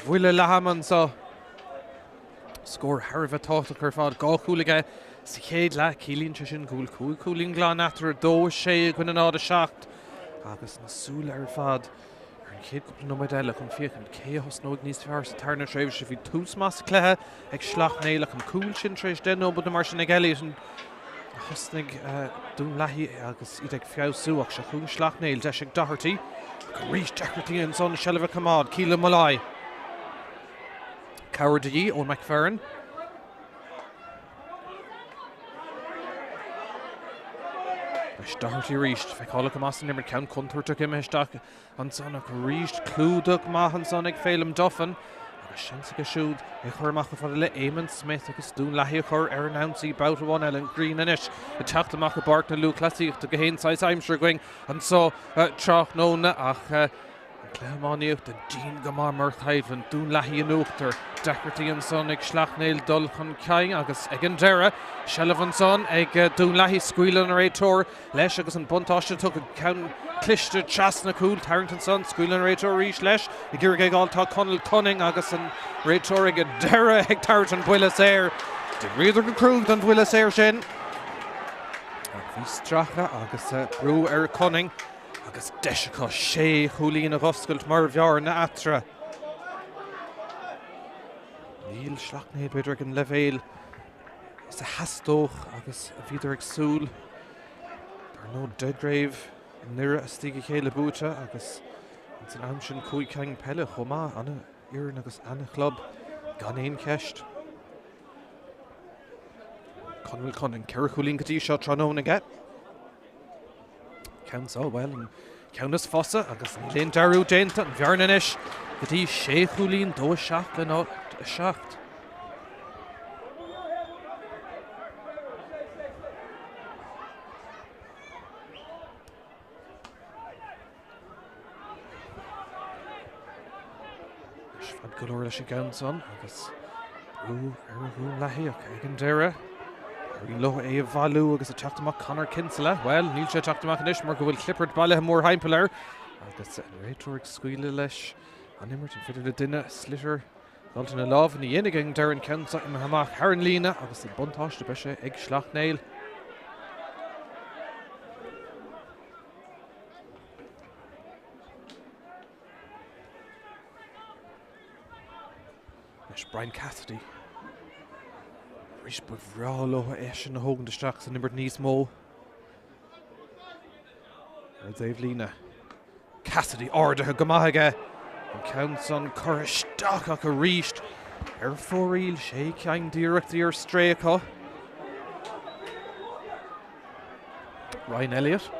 bhuile lehaman so scór Harbh táta chu fád gá chúlaige sa chéad le cílíonn sin gúil cúlín glán aftar dó sé chun an áda seacht agus na súla ar fad ar an chéad cúpla nóid eile chun fiochan cé hosnóid níos fearr sa tarna tréimh se bhí tús más cléthe ag Sleacht Néill an cúil sin tréis den nó bud na mar sin ag eile an hosnig Dún Lathaí agus iad ag feabhsúach se chuún Sleacht Néill deis ag dahartaí go rís deachtartaí an son sellh camád cíle Malai Coward Dí ón McFerrin Dahartaí ríist fe cála go más nimmer ceann conúirteach imisteach an son ach ríist clúdach maith an son ag félim dofan agus sinsa go siúd ag chuirmach go fada le Éamon Smith agus Dún Lathaí chur ar an ansaí bouta bháin eile an Green inis go teachtamach go Báirc na Luthchleasa go héanáis aimsir going an so Tráchtaire ach Cléamáníocht a dín go má mar chaidhann Dún Lathaí an Uachtar deachtartaí an son ag Sleacht Néill dul chun ceang agus ag an deire sellh an son ag Dún Lathaí scuileann ar réiteoir leis agus an buntáiste tu go ceann Cluiche trasna cúil Tarrington son scuileann ar réiteoir ríis leis i gcuirg ag gáiltá Conal Cunning agus an réiteoir ag an deire ag Tarrington buile séir de riadar go crúg don buile séir sin bhí stracha agus brú ar Cunning agus deisiá sé chúlíonn a ghoscailt mar bhear na atra. Níl Sleacht Néill beidir an levéil is a hastóch agus a bhíidir ag súl. Dar nó deadréibh nire a stíige chéile búte agus an san am sin cúig ceang pelle chomá anna iarn agus anna club gan éon ceist. Conal Cunning ceir chúlíonn gotí seo tróna aige. Ceann well an ceannas fosa agus an léon dearú déanta an bhearna inis go dtí sé chúlíonn dó seacht le ná seacht. Is fad go leir leis an ceann son agus brú ar Dún Lathaí ag an deire. Í loch é a bhú agus a teachtamach Conor Kinsella. Well, níl sé teachtamach inis mar go bhfuil clippert bailile mór haimpelár agus an réiteoir scuile leis an imirt an fiidir le duine slitir gáilta na lámh na dhéananig an deir an ceansa im hamach Haran lína agus an buntáiste beise ag Sleacht Néill. Leis Brian Cassidy Rís bhrálótha sin na hógan deisteach san nimbert níos mó. Ar Dave lína. Cassidy ordathe go maithaige. An ceann son chur isteach ach a ríist. Ar fóríl sé ceang díreachtaí ar stréacha. Ryan Elliott.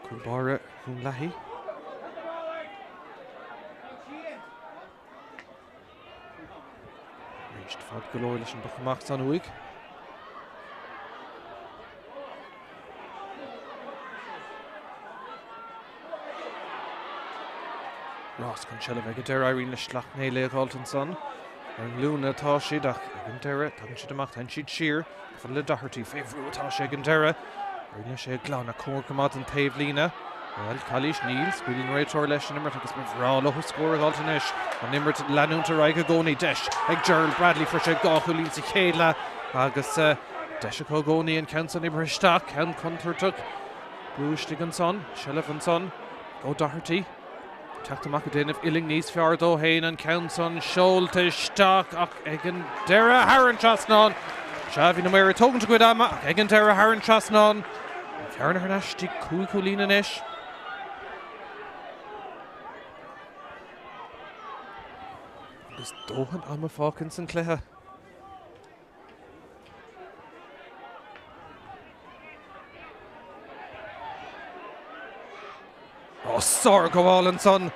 Cúlbáire Dún Lathaí. Fad go leir leis an bachamach san uig. Ross can sellh ag a deire airíonn le Sleacht Néill ag Alton son. Ar an lúna atá siad ach ag an deire tagann siad amach tan siad siar fan le dahartaí féhrú atá sé ag an deire. Rinne sé glán a cór cumad an taobh lína. Well, Cluiche Níl scuileann réiteoir leis an imirt agus mar bhrálótha scór ag Alton inis. An imirt leanúnta raig a gcónaí deis ag Gerald Bradley for sé gá chúlíonn sa chéile agus deise có gcónaí an ceann san imirt isteach ceann conúirteach brúistigh an son, sellh an son, ó dahartaí. Teachtamach a déanamh iling níos fearr dó héin an ceann son seolta isteach ach ag an deire Haran trasnán. Se bhí na mé tógannta go ama ach ag an deire Haran trasnán. An fearna ar neistí cúlín inis. Agus dóhan ama fácinn san cluiche. Ó, sár go bháil an son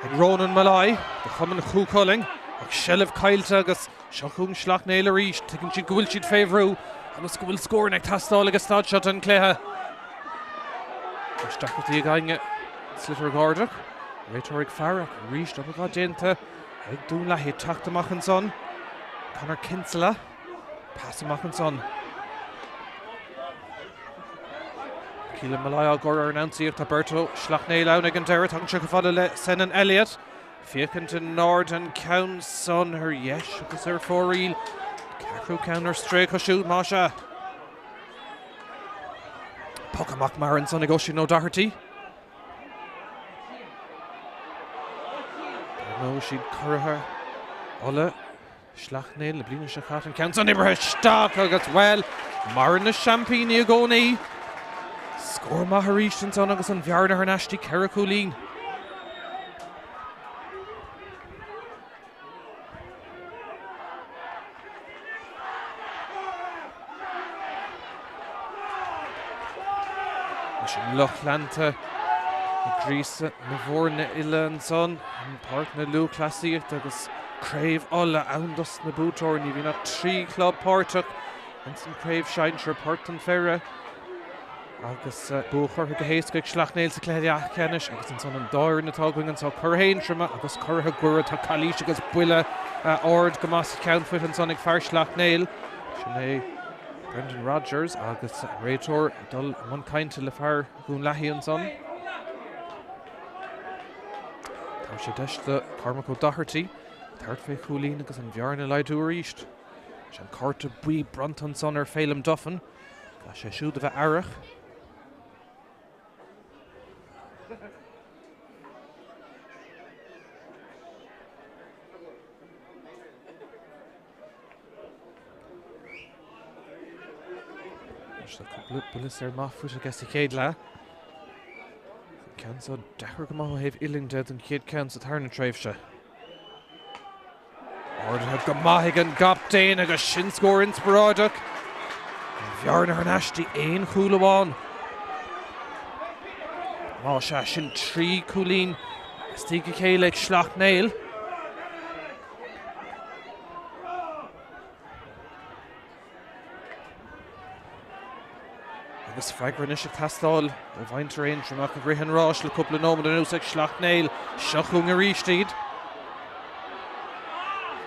ag Ronan Malai, de chuman chúchulling, ag sellh caiilte agus seachún Sleacht Néill a ríist, tugann siad go bhfuil siad féhrú, agus go bhfuil scórin ag tastáil agus stáid seo an cluiche. Gus deachtartaí ag ainge slitir gáideach, réiteoir ag Pháirc, ríist ab a gá déanta, ag Dún Lathaí teachtamach an son, Conor Kinsella, passamach an son. Cíle Malaya gur ar an ansaíocht a Berto Sleacht Néill ann ag an deireadh an se go fada le Senan Elliott. Fiachan to Nord and Count son her yes agus ar fóríl. Carú counter straight go shoot Mhacha. Puck amach Marin son ag Oisín Ó Doherty. No, she'd curr her. Uladh Sleacht Néill le blina se chat and Count son ibre stock agus well. Marin na champagne a gcónaí. Score Maharísh an son agus an bhearna her nasty Caracúlín. Luthchleasa Drisleáin na bhórna ile an son an Pháirc na Luthchleasa agus Craobh Uladh andas na bútóir ní bhí na 3 club Pártach an san Craobh Shine Port an Ferre agus búchar go héasca Sleacht Néill sa Cléideach Ceannais agus an son an dáir na tágaing an so curhéin trama agus curtha gura tá Cluiche agus buile ord go más countfuit an son ag fear Sleacht Néill sin Brendan Rodgers agus réitor dul man cainte le fear Dún Lathaí an son. Tá sé deiste Armagh Ó Doherty, third fé Chúlín agus an bhearna leidú ríist. Sean carta bui bront an son ar félim Duffin, tá sé siúd a bheith airach. There's a couple of bullets there, Mafut against the céad le. Cans o dechar go maith hef illing dead and céad cans at Harna Tráchtaire. Order had go maith an gap dain agus sin score inspiráideach. Bhearna her nasty ein chúlaháin. Mhacha sin 3 Chúlín stíg céile ag Sleacht Néill. Agus freigra is tastáil ó bhaintear aon tramach a bhrihan ráis le cúpla nómad an ús ag Sleacht Néill seachún a ríistíd.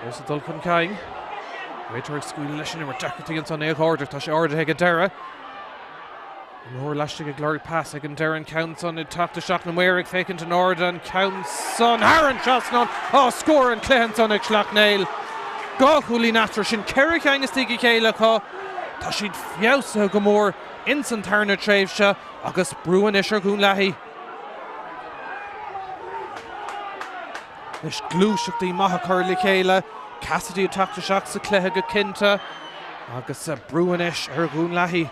There's a dul chun caing. Réitor ag scuil leis sin mar deachtaí an son éag order tá sé order ag an deire. Mór leistigh ag glóir pass ag an deire an Count son ag tapta seach na muir ag fécinn to Nord an Count son Aaron Chasnon score an Cléan son ag Sleacht Néill. Gá Chúlín after sin Cerric agus tígi céile cá tá siad fiása go mór in san Tarna Tráchtaire agus brúan isir Dún Lathaí. Leis glúiseachtaí Mhacha chur le chéile, Cassidy a tapta seach sa cléthe go cinnte agus brúan is ar Dún Lathaí.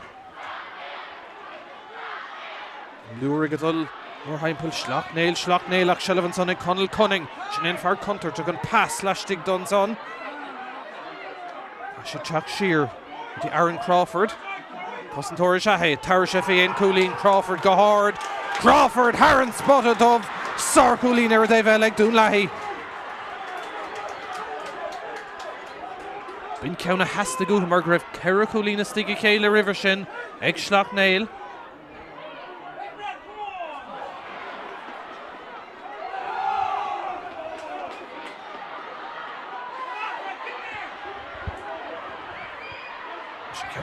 Luair go dul mór haimpil Sleacht Néill ach Shelvan son ag Conal Cunning sin in fear contar to gon pass leistigh don son. A sé teach siar the Aaron Crawford. Cosantóir Shahay, Tower Sheffian Chúlín, Crawford go hard. Crawford, Haran spotted of Sar Chúlín ar David ag Dún Lathaí. Bín ceanna heasta go mar raibh Ceire Chúlín a stigh céile river sin ag Sleacht Néill.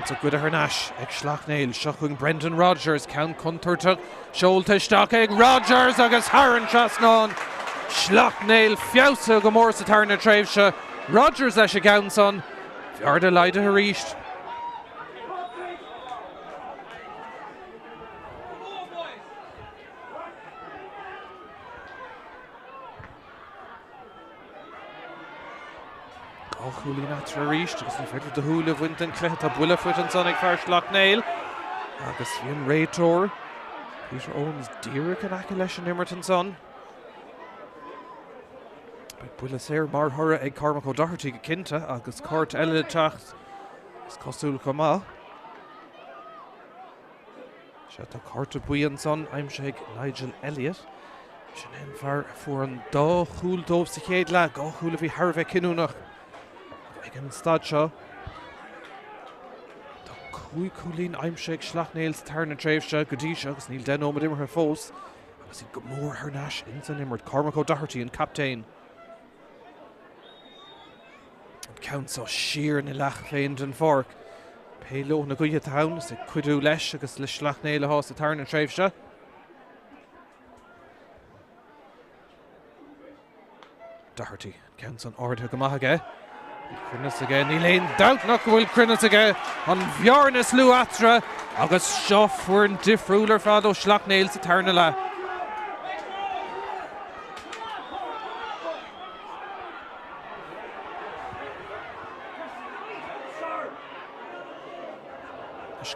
So good her nash ag Sleacht Néill seachún Brendan Rodgers Count Contortach Seolta Stock ag Rodgers agus Haran Chasnon Sleacht Néill fiása go mór sa Tarna Tráchtaire Rodgers leis a gceann son bhearda leide a ríist. Chúlín atra ríist agus ní féidir de thuúla bhaint an cléithe tá buile fuit an son ag fear Sleacht Néill agus bhíon réitor Peter Owens díreach an aice leis an immert an son. Ba buile séir mar thura ag Armagh Ó Doherty go cinnte agus cát eile teacht is cosúil go maith. Se tá carta buí an son aimse ag Nigel Elliott sin in fear fuair an dá chúl dómh sa chéad le gá chúla bhí Harbheith cinúnach. Ag an stad seo Tá cúig Chúlín aimse ag Sleacht Néill sa Tarna Tráchtaire go dtí agus níl den ómad imar fós agus iad go mór ar náis in san immert Armagh Ó Doherty an captain. An Count so siar na leach féin den Pháirc Pélo na Gaoithe Town sa cuidú leis agus le Sleacht Néill hás a tarn an tréimhse. Doherty counts on Ard go maith aige. Crinnes aige ní léon Domhnach bhfuil crinnes aige an bhearnas luatra agus seo fuair an difriúlar fad ó Sleacht Néill sa tarna le.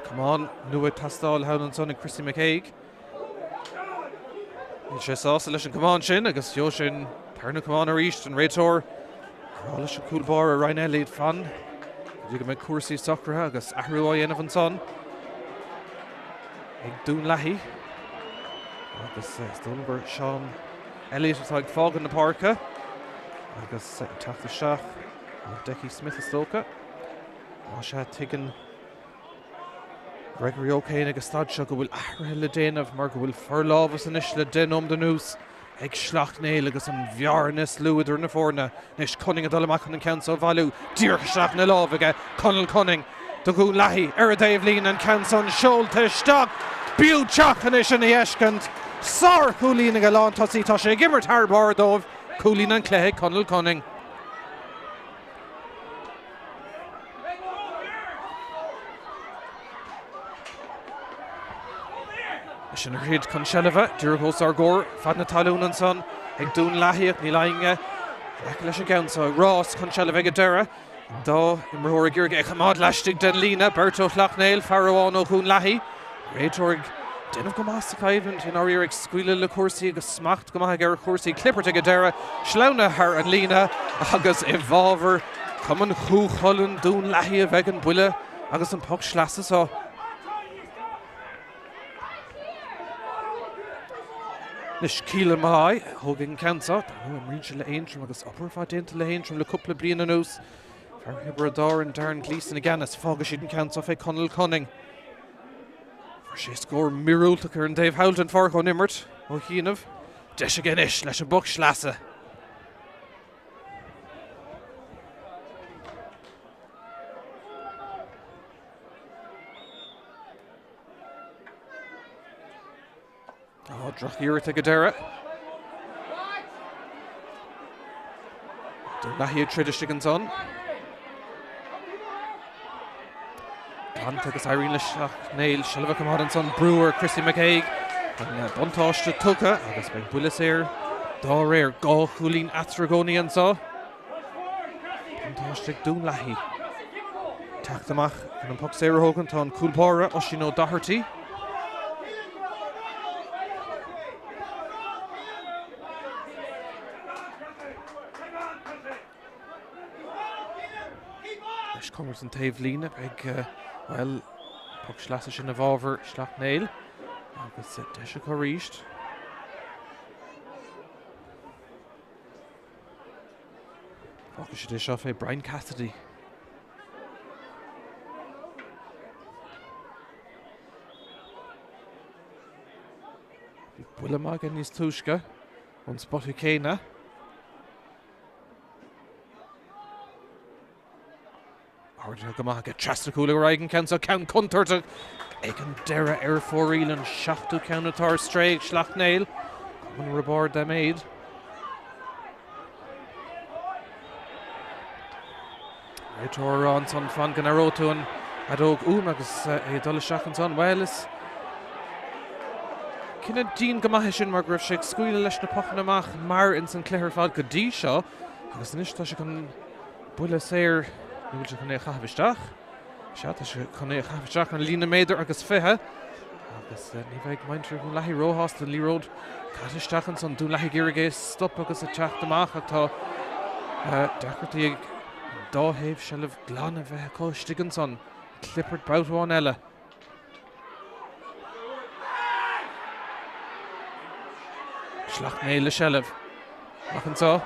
Come on, nua tastal haunan son and Christy McCaig. Ní sé sása leis an cumán sin agus jo sin tarna cumán ar íst an réitor. Rá leis an cúlbar a Ryan Elliott fan. Dú go méid cuasaí socratha agus ahrú á dhéanamh an son. Ag Dún Lathaí. Agus Stonebur Sean Elliott atá ag fág na Pháirce. Agus teachta seach Decky Smith is tóca. Má sé tuigeann Gregory O'Kane agus stad seo go bhfuil ahrathe le déanamh mar go bhfuil forlámhas inis le déanam den nús ag Sleacht Néill agus an bhearnas luidir na fórna. Nis Cunning a dul amach an council bhailú. Dír Sleacht Néill ábhaige Conal Cunning do Dún Lathaí ar a Dave Lín an council seolta stag. Bíú teach inis in éiscint. Sár Cúlín go lán tosí tá sé gimmert tharbár dómh Cúlín an cléthe Conal Cunning. Sin a réad chun seilbh, dúr hós ar góir, fad na talún an son, ag Dún Lathaí ní lainge, ag leis a gceansa, Ross chun seilbh ag a deire, dá imreoir gur ag chamád leistigh den lína, Berto Sleacht Néill, Pharaoh ó Dún Lathaí, réitor déanamh go más a caibhint in áir ag scuile le cuasaí agus smacht go maith ar cuasaí clippert ag a deire, sleanna ar an lína agus i bhábhar, cumann chúchholinn Dún Lathaí a bheith an buile agus an puck Sleasa seo. Nis Cíle Mahai, Hogan Cansa, am rinse le Aintrim agus upper fad into le Aintrim le couple of blian anús. Pháirc Bradar and Darren Gleeson again as fága siad an Cansa fé Conal Cunning. For sé scór mirúltachar an Dave Howlton Pháirc ó Nimmert, ó Chianamh. Deis again ish leis an buc Sleasa. Oh, Tráchtaire ag a deire. Dún Lathaí trídiste an son. Gant agus Irene le Sleacht Néill, seilbh cumad an son Brewer, Christy McCaig. An buntáiste tucha agus beag bulas éir. Dá réir gá Chúlín atragóní an sá. Buntáiste ag Dún Lathaí. Teachtamach an puck séir hógan tá an cúlpára ó sin ó Doherty. Comers an taobh lína ag, well, puck Sleasa sin a bhábhar Sleacht Néill agus deis a go ríist. Fága siad é seo fé Brian Cassidy. Bhí buile mag an níos túisce ón spotú céine. Go maith get trasna cúla raigen cansa ceann contarta ag an deire ar fóríl an seachtú ceannatár stréig Sleacht Néill. Cumann rabáir de méid. Réitor an son fan gan arótú an adóg agus é dul seach an son. Well is cinna dín go maith sin mar raibh sé scuile leis na pochan amach mar in san cléir fad go dtí seo agus inis tá sé chun buile séir. Ní bhfuil sé chun é chathbhisteach. Se tá sé chun é chathbhisteach an lína méidir agus fithe. Agus ní bheith maintear Dún Lathaí róthas den líród catisteach an son Dún Lathaí ggéirigé stop agus a teach amach atá deachirtaí ag dáhéamh seilbh glan a bheith cóistigh an son. Clippert Boutáin eile. Sleacht Néill le seilbh. Mach an tá.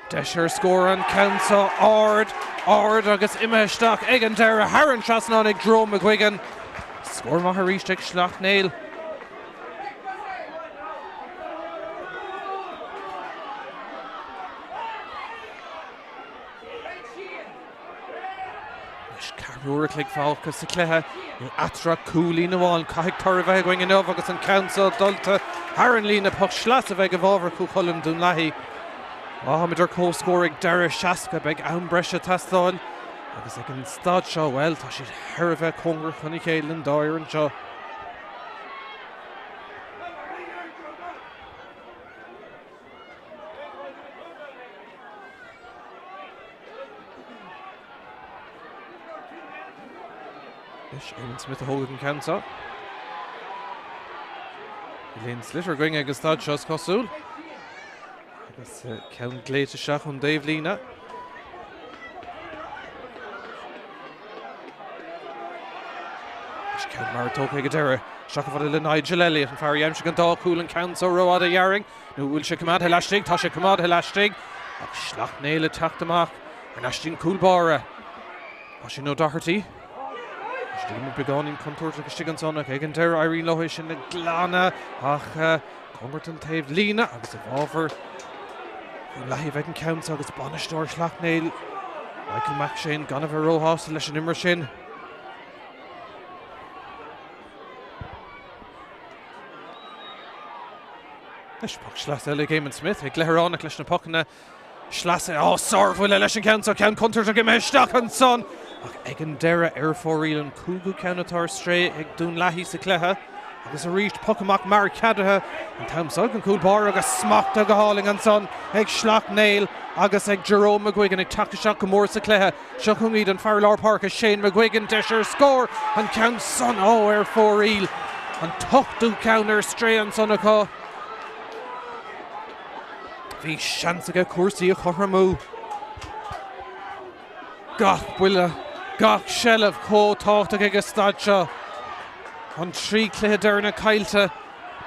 Deisir scór an Cansa Ard agus imeisteach ag an deire Haran trasná ag Drome McGuigan. Scór maith ríist ag Sleacht Néill. Carúra clic fácha sa cléthe atra cúlí na bháin caiic tar bheith going in óh agus an council dulta Haran lína puch Sleacht bheith go bhábhar cúchailm Dún Lathaí. Mididir cóscóraigh deire seasca beag ann breise tastáil agus ag an stad seo well tá siad thar bheith congur chunig chéile an dáir an seo. Eamon Smith a hold an council. Léon Slitter going agus stad seo cosúil. Agus ceann gléite seach chun Dave lína. Is ceann mar tóca go deire. Seach fad le Nigel Elliott an fear dhéim se an dá cúil an council roád a dhearing. Nú bhfuil se cumad heileistigh, tá se cumad heileistigh. Ach Sleacht Néill a teachtamach ar neistín cúlbára. Tá sin nó dachartí. Stíma begáin contúirte agus stigan sonnach ag an deire Irene Lohe sin na glána ach congart an taobh lína agus a bhábhar Lathaí bheith an count agus banistóir Sleacht Néill Michael Mac sin gan a bheith róthás leis an imar sin. Leis puc Sleacht ag Eamon Smith ag leithránach leis na pucna Sleacht sormhfuil leis an count ceann contúirte go meisteach an son. Ag an deire fóríil an cúgu ceannatar stré ag Dún Lathaí sa cléthe agus a ríist pucamach mar cadathe an tamsag an cúlbáir agus smachta go háling an son ag Sleacht Néill agus ag Jerome McGuigan ag taca seach go mór sa cléthe seo chun iad an Pháirc Park a Shane McGuigan deisir scór an count son fóríil an tuchtú ceannar stré an son acu. Bhí seans aige cuasaí a chorramú. Gach buile gach shelf cótácht ag stad seo. An trí cléthe deirna cailte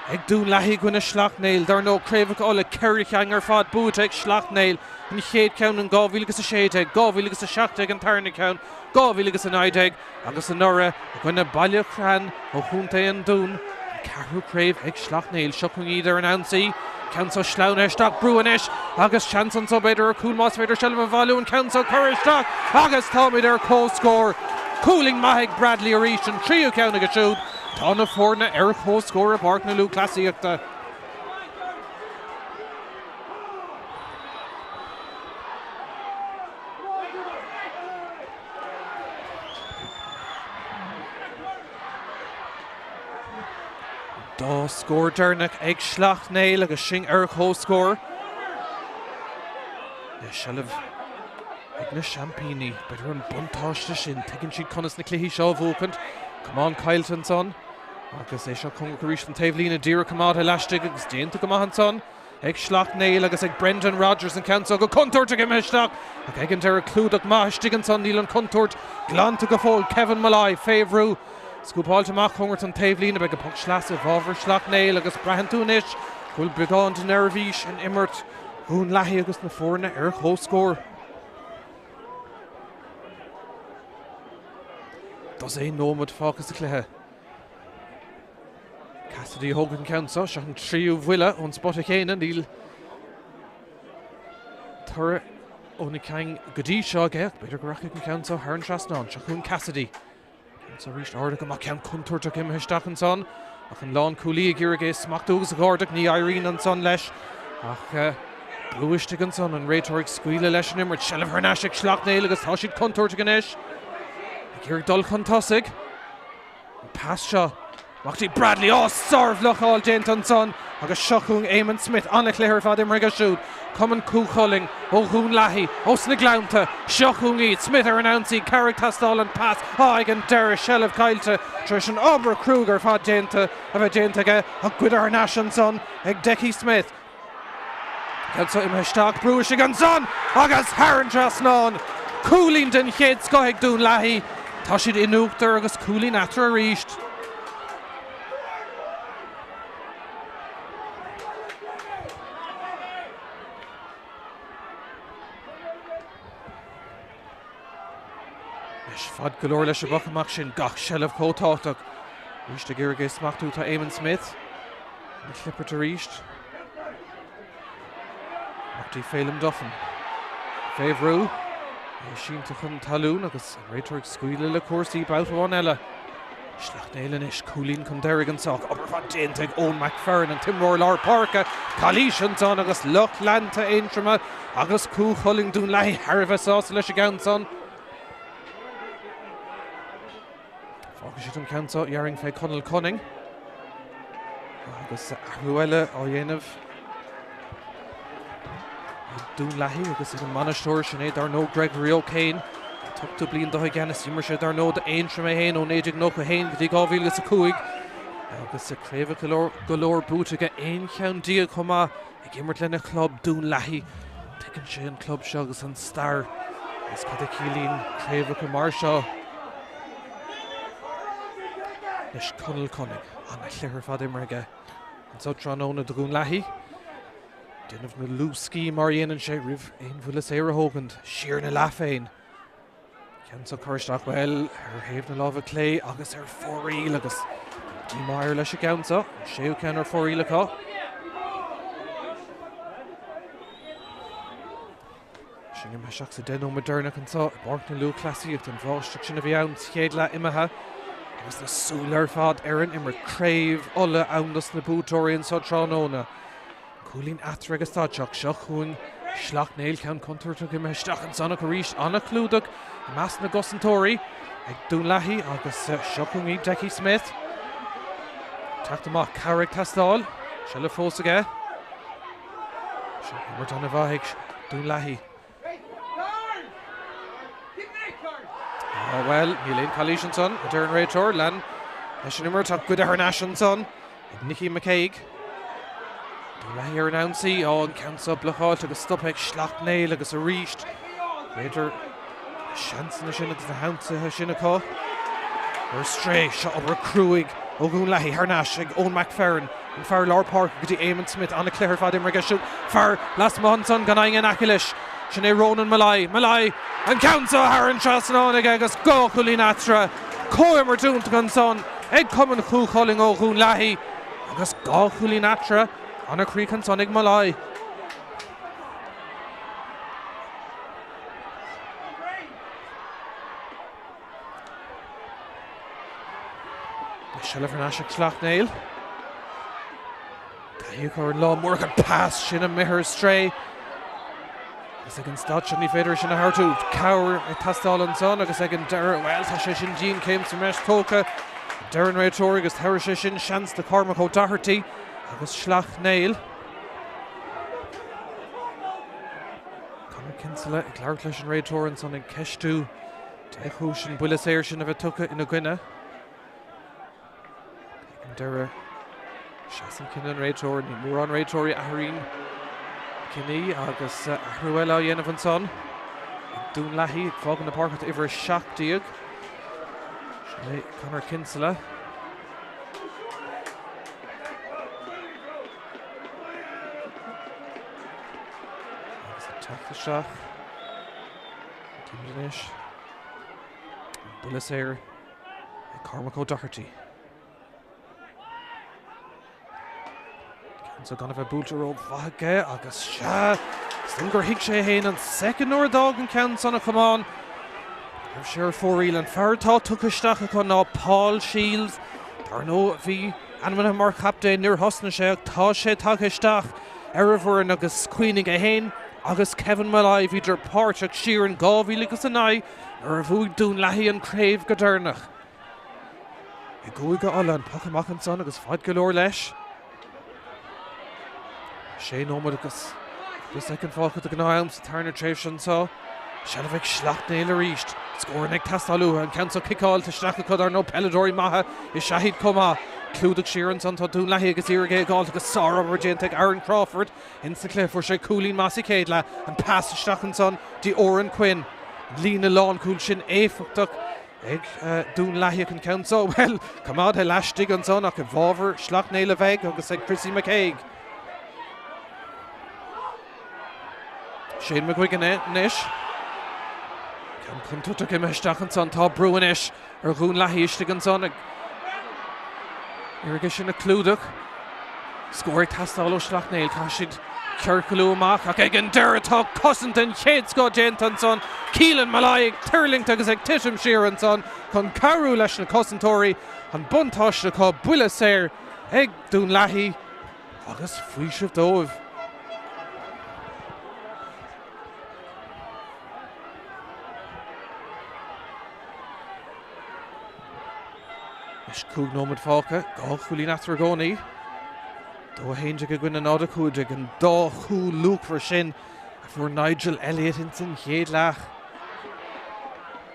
ag Dún Lathaí gona Sleacht Néill dar nó Craobh ola ceiricang ar fad búte ag Sleacht Néill in chéad ceann an 2007, 2007 an tarna ceann, 2009 agus an nora gona baile chran ó chunta an Dún Carú Craobh ag Sleacht Néill seo chun iad ar an ansaí. Council Sleauneisteach Bruanis agus Chanson so beidir Coolmas beidir Shelva Valú and Council Courageisteach agus Tommy their co-score cooling Mahig Bradley Arish and trio count a shoot Tana Forna Eric co-score a Pháirc na Luthchleasa. Dá score Dunloy ag Sleacht Néill agus sin ho score. Na shelf ag na champini beidir an buntáiste sin tagann siad conas na cluiche seo bhócant. Come on Kyleton son. Agus é seo chun go rís an taobh lína díra cumad heileistigh agus déanta go maithan son. Ag Sleacht Néill agus ag Brendan Rogers an council go contúirt ag imeisteach ag an deire clúdach maithaistigh an son níl an contúirt glánta go fóil Kevin Malloy féhrú. Scúpáilte amach chungart an taobh lína beag a puc Sleacht bhábhar Sleacht Néill agus Brahan Túnis bhfuil beagán de nervhís an immert Dún Lathaí agus na Forna ho score. Does é nómad fágus a cluiche. Cassidy Hogan council seach an tríú bhuile ón spot a chéine níl tura ónna ceang godí seo gaiach beidir go racha an council Haran Trasnán seach chun Cassidy. So reached Arda go ceann contúirteach imeisteach an son ach an lán cúlí ag iargé smachtúgus a Gordach ní Irene an son leis ach bluisteach an son an réiteoigh scuile leis an immert shelf ar neisig Sleacht Néill agus tá siad contúirteach an isis ag iarg dul chun tosaigh an pass seo Machtaí Bradley sormhleáil déint an son agus seachún Eamon Smith anna chléir fad imar a siúd Cumann cúchailling ó Dún Lathaí os na glánta seachún iad Smith ar an ansaí Carrick tastáil an pass ag an deire shelf cailte tris an obair Kruger fad déanta a bheith déanta aige ach cuid ar neis an son ag Decky Smith. Council imeisteach Bruaise an son agus Haran Trasnán cúlín den chéad scoigh Dún Lathaí tá siad inúachtar agus cúlín atra a ríist. Fad golóir leis a bachamach sin gach shelf cótáach. Ríist a ggéirgé smachtú tá Eamon Smith. Na clippert a ríist. Machtaí Phelim Duffin. Féhrú. Sínta chun talún agus réitear scuile le cuasaí báthháin eile. Sleacht Néill inis, Coolín chun deirg an soch, aber fan déantaigh ón McFerrin an Timróir lár Pháirc, Cluiche an son agus Luthchleasa éintrama agus Hurling Dún Lathaí Harbh sásta leis a gceann son. Fágadh siad an ceann dhearing fé Conal Cunning. Agus Ruile á dhéanamh Dún Lathaí agus an Manastóir sin é dar nó Gregory O'Kane. Tuchtú blion dó Ceannais mar sé dar nó de éintrim a héin ó 19 a héin gotí 2005 agus a Craobh go leor búteige aon cheann dia chumá ag immert lena club Dún Lathaí tuigeann sé an club seo agus an star agus cad a cílín Craobh go mar seo leis Conal Cunning anna chluichar fad imreige an so tránóna Dún Lathaí déanamh na lúscí mar dhéanann sé rih aon bhuilas éire hógand siar na láféin. Ceann chuirteach well ar thaobh na lámha clé agus ar fóríl agus dí mair leis a gceannsa séú ceann ar fóríl acu. Sin go maiseach sa denó modernach ansá Pháirc na Luthchleasaíocht an bháisteach sin a bhí ann chéad imethe agus na súil ar fad éireann imar Craobh Uladh annas na bútóirí an sa tránóna. Coolín atra agus táteach seo chuin Sleacht Néill ceann contartach i meisteach an sanna go ríist anna clúdach i meas na gosantóirí ag Dún Lathaí agus seo chuin í Deccy Smith. Teacht amach Carrick Tastáil se le fós aige. Seo mar donna bhaigh Dún Lathaí. Well, Míchéal Cluiche an son, a dearn réiteoir lean leis an imar tá good Armagh an son ag Nicky McCaig. Dún Lathaí ar an ansaí an ceansa blacháilt agus stoppaigh Sleacht Néill agus a ríist. Réidir seansanna sin agus na hansathe sin acu. Ar stré seo obair cruúig ó Dún Lathaí Armagh ag ón McFerrin an fear lár Pháirc gotí Éamon Smith anna chluichar fad imreige siú fear las man son gan aing an acailis. Sin é Ronan Malai an ceansa ar an trasnánig agus go Coolín atra cóimar dúnta gan son ag cumann chúchaling ó Dún Lathaí agus go Coolín atra anna críoch an son ag Malai. Shellah Farnashik Sleacht Néill. Taíoch an lá mór an pass sin a mithir stray. Agus ag an stát sin ní féidir sin a hartú cabhar ag tastáil an son agus ag an deire well tá sé sin dín céim sa meis tóca. Deir an réiteoir agus their sé sin seans de Cormac ó Doherty agus Sleacht Néill. Conor Kinsella ag leabhart leis an réiteoir an son ag ceistú de chúis sin builis éir sin a bheith tucha ina gcuine. Deire seasan cinna an réiteoir ní mór an réiteoirí athraín Cinní agus Ruile á dhéanamh an son. Dún Lathaí ag fágan na Pháirc ihar seachtaíoch. Sin é Conor Kinsella. Agus a teachta seach. Tíimiis. Builis éir ag Cormac ó Doherty. So gan bheith búltar ó bhaige agus se stin gur hiic sé héin an second nóir dag an ceann sanna chumán. Ar sé ar fóríl an fearrtá tuchaisteach acu ná Paul Shields. Tar nó bhí anmana mar captain nuair hosna sé ag tá sé tuchaisteach ar a bhfuair agus cuioinnig a héin agus Kevin Malai bhíidir páirt ag siar an 2009 ar a bhúg Dún Lathaí an Craobh go Domhnach. I gcúig go Uladh an pachamach an son agus fad go leor leis. Sé nómad agus ag an fáchad a gnáim sa tarna tréimh sin sá. Shellah bheith Sleacht Néill a ríist. Scóir ag tastáilú an ceansa kickáil tá Sleacht chud ar nó Pelladóirí Mhacha i seahiad comá. Clúdach siar an son tá Dún Lathaí agus iargé gáil agus Sara mar déantaigh Aaron Crawford in sa cliff for sé Coolín Massey céadla an pass Sleacht an son dí Oran Quinn. Lína lán cúil sin éfachach ag Dún Lathaí an ceansa. Well, cumad he leistigh an son ach a bhábhar Sleacht Néill a bheith agus ag Chrissy McCaig. Shane McGuigan inis. Can tuach im meisteach an son tá brúin inis ar Dún Lathaí istigh an son ag iargé sin a clúdach. Scóir tastáil ó Sleacht Néill tá siad Cearcalú amach ach ag an deire tá cosint an chéad scó déantan son Cialan Malai ag Turling agus ag Titim Sheeran son chun carú leis na cosintóirí an buntáiste có buile séir ag Dún Lathaí agus faoisih dóibh. Is cúg nómad fáca, gá chuúlín atar gcónaí. Dó héinte go gine náda cúide an dá chú lúchhar sin a fuair Nigel Elliott in sin chéad leach.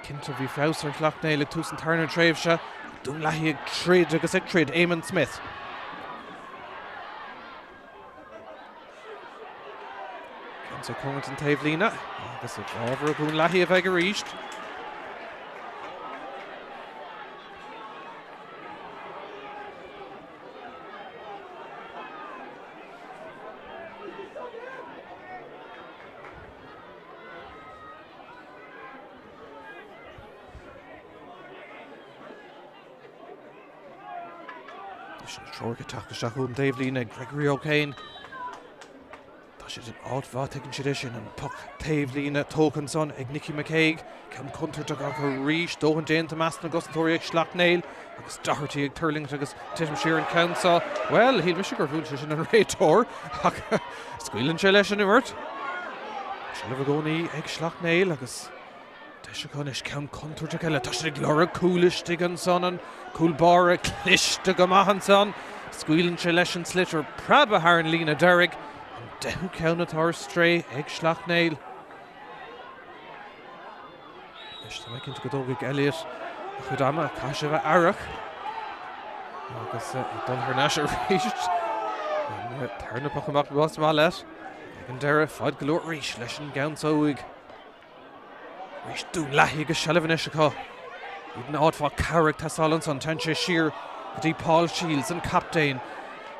Cinnte bhí fleabhs ar Sleacht Néill ag tús an tarna tréimh se, Dún Lathaí ag tríd agus ag tríd Éamon Smith. Cinnte cóint an taobh lína, agus ag ábhar a Dún Lathaí a bheith go ríist. Troircha tachtaisteach chun Dave Lína Gregory O'Kane. Tá siad an áit taken siad sin an puck Dave Lína tócan son ag Nicky McCaig ceann contartach ag chu ríis dóhan déanta meas na gosantóirí ag Sleacht Néill agus Doherty ag Turling agus Titim Sheeran countsa. Well, híl me sigur bhúil sin an réitóir ach scuilann sé leis an immert. Sila bh gcónaí ag Sleacht Néill agus Teise chun is ceann contartach eile. Tá siad ag glóra Cluiche an son an Cúlbára Cluiche go maithan son. Scuilann sé leis an slitter praba thar an lína deirg an 10 ceannatá stré ag Sleacht Néill. Is tá cinnte go dóigh Elliott a chud ama caiise bheith airach agus dul th neis a ríist tarnapach amach bás má leis ag an deire fáid go leor ríis leis an gceantóigh. Rís Dún Lathaí agus seilbhann is acu. Iad an áit fá Carrick Tassalan son tan sé siar go dtí Paul Shields an captain.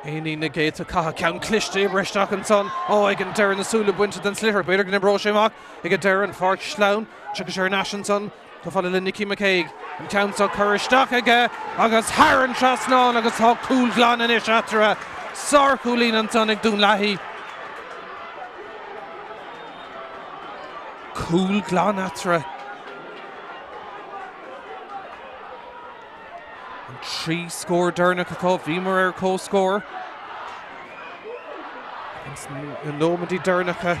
Éí na géit a cacha ceann Cluiche breisteach an son ag an deire na súla buinte den slither beidir go bró sé amach ag an deire an Pháirc Sleain tugus ar Nash son go fáile le Nicky McCaig an countsa chuiristeach aige agus Haran Trasnáin agus tá cúl glan in is atara Sarcúlín an son ag Dún Lathaí. Cúl glan atara. An 3 scór Dunloy acu bhí mar ar cóscór. An nómadí Dunloy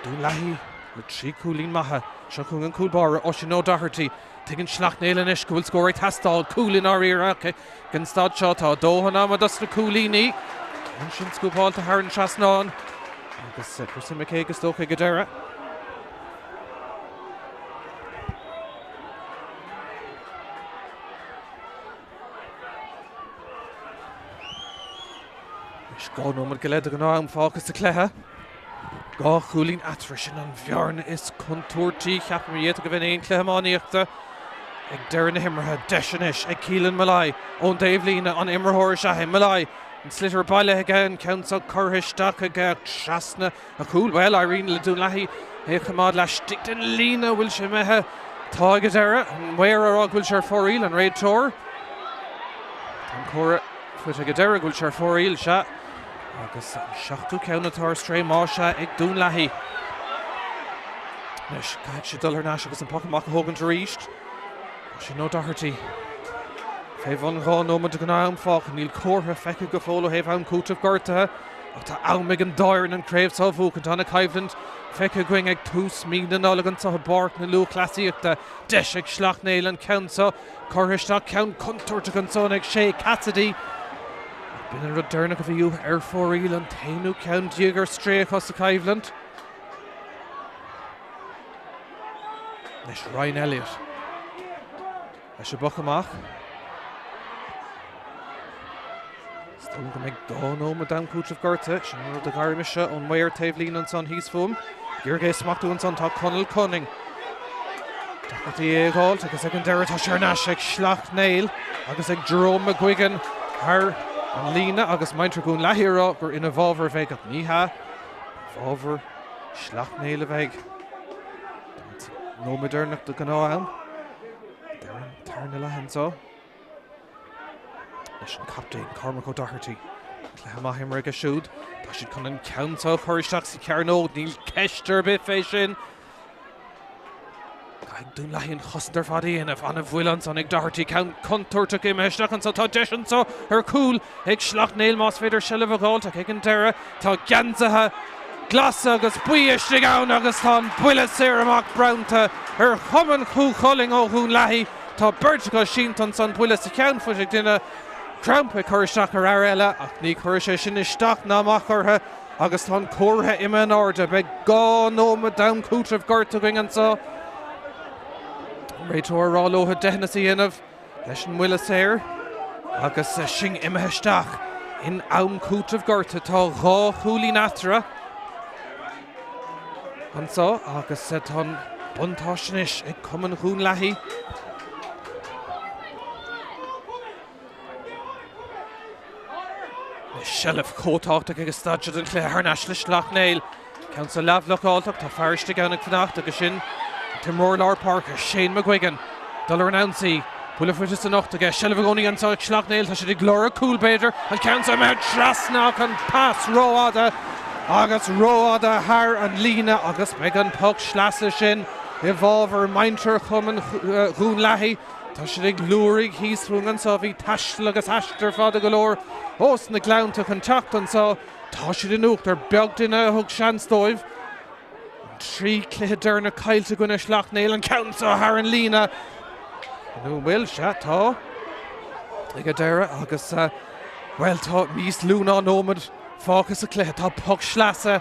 Dún Lathaí le 3 cúlín Mhacha seo chun an Cúlbára ó sin nó Doherty tuigeann Sleacht Néill inis go bhfuil scóir ag tastáil cúlín áíire gan stad seo tá dóhan am dus na cúlíní an sin scúpáilta Haran Trasnáin agus Christine McCaig agus dócha go deire. Gá nómad go lead an am fágus sa cléthe. Gá chúlín atra sin an bhearna is contúirtí cheapam dhéad go bhfuin éon cléthamáníochta ag deire na himmartha deiseanis ag Cialan Malai ón Dave Lína an immerthóir sethe Malai an slither baile aige an countsa chorthisteach aige trasna a cúl well Irene le Dún Lathaí ag chamád leis stick den Lína bhfuil sé methe tá go deire an mhair ará bhfuil sé fóríil an réadtóir. An chora fuit go deire bhfuil sé fóríil se agus 7 ceannatá stré Mhacha ag Dún Lathaí. Leis caiid sé dul ar Nash agus an puck amach a thógann ríist. Sin nó Doherty. Fé bhan gá nómad go am fách níl cótha feice go fóla héh an cútah gortathe ach tá amig an dáir an Craobh sa bhú an tána caibhland feice going ag tús mí na nálagan sa Spórt na Luthchleasaíochta deis ag Sleacht Néill an ceansa chorthisteach ceann contorta an son ag sé Cassidy. Bin an rud Dunloy go bhíú ar fóríil an tainú ceann díogar stré across sa caibhland. Leis Ryan Elliott. Leis a buch amach. Stone go méid dá nómad an cútah gorta sin rud a garimiise ón mhair taobh lín an son híos fum. Gheorgé smachtú an son tá Conal Cunning. Doherty ag gáil agus ag an deire tá Ceannais ag Sleacht Néill agus ag Jerome McGuigan thar an lína agus maintre Dún Lathaí gur ina bhábhar bheith ag Míchéal bhábhar Sleacht Néill a bheith nómad Dunloy do gná am deir an tarna lehan so leis an captain Cormac O'Doherty Mahim rig a siúd. Tá siad chun an ceanta chuiristeach sa cearnód níl ceistir bit fé sin. Dún Lathaí chostar fadaí inmh anna bhfuilan san ag dartí contúirteach imeisteach an sa tá deisian sa ar cúl ag Sleacht Néill más féidir seileamh gáilteach ag an deire tá geantathe glasa agus buíiste ann agus tá buile séar amach brownta ar chuman chúcholing ó Dún Lathaí tá bertcha síntan san buile sa ceann fuis ag duine Craobh chuiristeach ar air eile ach ní chuir sé sin isteach ná amach ortha agus tá cóirtha imime an áde be gá nóma dam cútramh gorta going an sa Réitor rálótha deithnaí inmh leis an bhuiile séir agus sin imeisteach in ann cútramh gorta tá dhá chúlí natra an sa agus tá buntáisinis ag cumann Dún Lathaí. Seileamh cótácht agus staidir an clé Ceannais le Sleacht Néill ceann sa leabhlachálteach tá Pháirc anach fannacht agus sin Timor Lár Park Shane McGuigan dul ar an ansaí bhuiile fuite san nacht aige seileamh gcónaí an sa Sleacht Néill tá siad ag glóra cúlbéidir an ceann sa me trasnach an pass róáda agus róáda thar an lína agus me an puck Sleaasa sin i bhábhar maintear chumann Dún Lathaí tá siad ag lúraigh híos rún an sa bhí taistil agus aistear fada go leor os na gleannta an teacht an sa tá siad in ucht ar beag duine thug seansdóibh trí cluiche dearna caiilte gona Sleacht Néill an ceann sa thar an lína nó bhfuil se tá ag a deire agus well tá míos lúna nómad fáchas a cluiche tá puck Sleaasa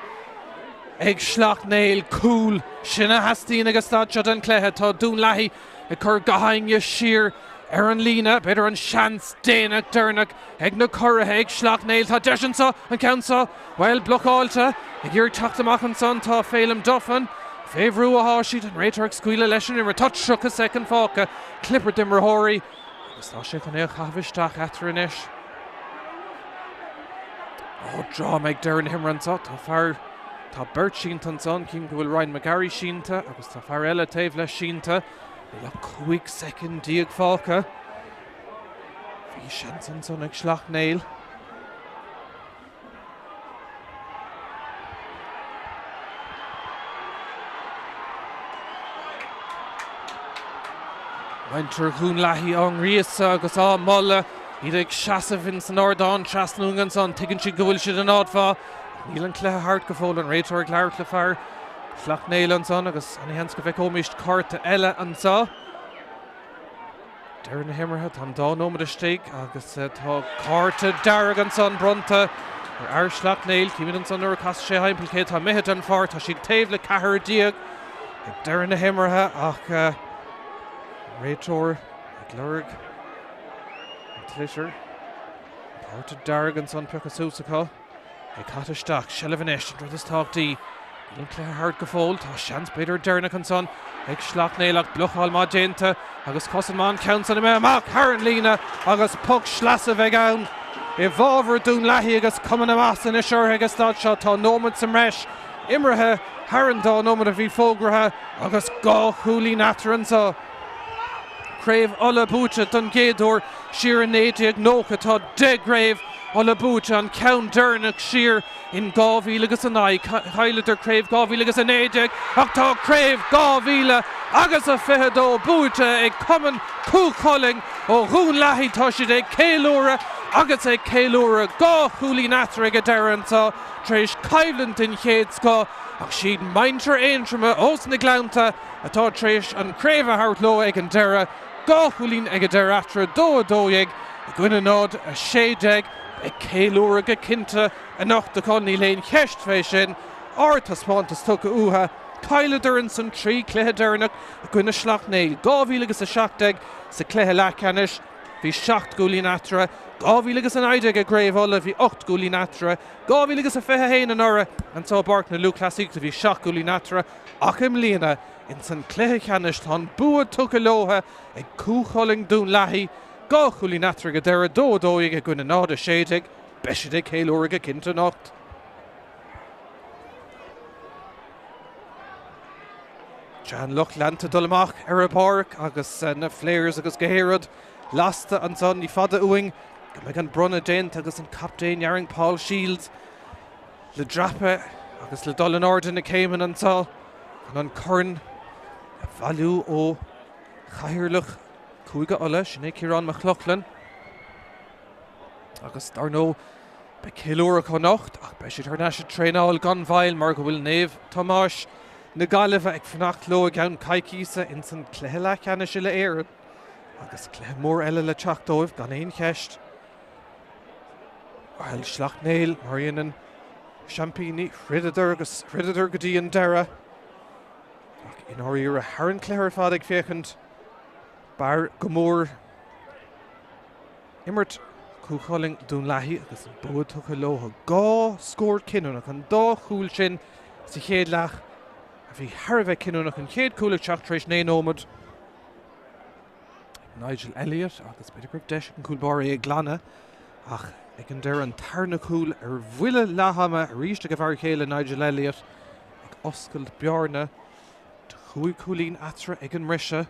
ag Sleacht Néill cúl sinna hastíín agus stáid an cluiche tá Dún Lathaí i chur gahainge siar ar an lína beidir an seans déanaach dearnach ag na choirithe ag Sleacht Néill tá deisian sa an ceann sa bhfuil blochálta ag dúr teachtamach an son tá félim dofan féhrú a háisiid an réitar ag scuile leis an imar tá trucha second fáca clipper dimar hóirí agus tá sé chun é chahabhisteach etar inis drá meid deir an himran sa tá fear tá bert sínta son cím go bhfuil Ryan McGarry sínta agus tá fear eile taobh leis sínta le 5 second díag fáca bhí sean son ag Sleacht Néill Maintear Dún Lathaí an riasa agus á molla iad ag seasamh in san ordáin trasnúngan son tuigann si go bhfuil siad an ádfá níl an cluiche hart go fóil an réitor ag leabhart le fear Sleacht Néill an son agus an hens go bheith ómíist carta eile an sa deir na himmarthe tá dá nómad istigh agus tá carta dearg an son bronta ar Sleacht Néill cíimiid an son nuair cas sé haimpilcé tá mithe an fár tá siad taobh le cethir díag ag deir na himmarthe ach réitor ag lurg an tliseir carta dearg an son puchasúsacha ag chataisteach seileamh inis an rud is táchtaí an cluiche hart go fóil tá seans beidir dearnach an son ag Sleacht Néill ach blucháil má déanta agus cosanmán ceann san imime amach thar an lína agus puck Sleaasa bheith ann i bhábhar Dún Lathaí agus cumann amach san iseoirthe agus stáid seo tá nómad sa mreis imrithe thar an dá nómad a bhí fógrathe agus gá chúlí natar an sa Craobh Uladh búte don géadúir siar an 80 nócha tá degréibh Uladh búte an ceann dearnach siar in 2009 chaileidir Craobh 2009 ach tá Craobh 2000 agus a feitheadó búte ag cumann cúcholing ó Dún Lathaí tá siad ag céiliúra agus ag céiliúra gá chúlí natar ag a deireann sa tréis caibhlant in chéad sco ach siad maintear éontrama os na gleannta atá tréis an Craobh a thart leo ag an deire gá chúlín ag a deir atra dó a dóigh a gcuine nád a 60 ag céiliúra go cinnte a nacht a conní léon cheist fé sin áirtha spántas tucha utha caileidir an san trí cluiche dearnach a gcuine Sleacht Néill 2017 sa cluiche Ceannais bhí 7 gúlí natra 2011 a Craobh Uladh bhí 8 gúlí natra 2021 an ora an tá barc na Luthchleasa bhí 7 gúlí natra ach im líana in san cluiche Ceannais tá buad tucha lótha ag cúcholing Dún Lathaí gá chúlí natra go deire dódóigh a gcuine nád a 60 beisiad ag céiliúra go cinnte nacht Jan Luthchleasa dul amach ar a Pháirc agus na phléirs agus gohéad lasta an son ní fada uing Go an brunna dent agus an captain Yaring Paul Shields. Le drape agus le dul an ordan na céimen an tá. An corn a valú ó chairlach cúige ulla sinné Ciarán McLaughlin. Agus dar nó be céúra chu nocht ach be si tarnáise tréáil gan bhail mar go bhfuil néamh Tomáis na gaileh ag fanacht lo a gan caiicísa in san cléile ceanna si le éireann. Agus clé mór eile le teachtdóibh gan éon cheist. Weil Sleacht Néill mar dhéanann champíní rididir agus rididir go dtí an deire. Ach in áiríar a Haran cléir fad ag féchant bar go mór immert cúchaling Dún Lathaí agus an bud tucha lotha gá scór cinúnach an dá chúil sin sa chéad leach a bhí Harbheith cinúnach an chéad cúla teachtaréis 9 ómad. Nigel Elliott agus beidir grib deis an cúlbar é glanna ach ag an deir an tarna cúil ar bhuile láthama a ríiste go bhar chéile Nigel Elliott ag oscailt bearna de chuaigh cúlín atra ag an riise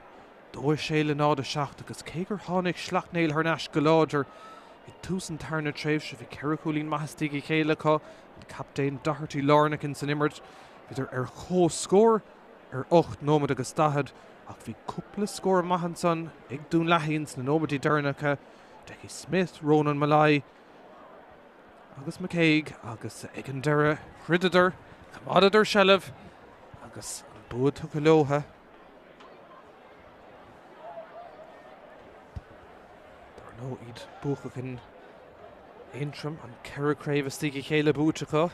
dó sé le nád a seacht agus cé gur tháinig Sleacht Néill thnáis go láidir i tús an tarna tréimh se bhí ceithre cúlín maithastíigh chéile có an captain Doherty Lornach in san immert idir ar chó scór ar 8 nómad agus dahad ach bhí cúpla scór maithanson ag Dún Lathaí na nómadí dearnacha Decky Smith, Ronan Malai agus McCaig agus ag an deire rididir chamadidir shellah agus an bud tucha lotha. Dar nó iad buchach in intrum an ceithre Craobh stíigh chéile bútecha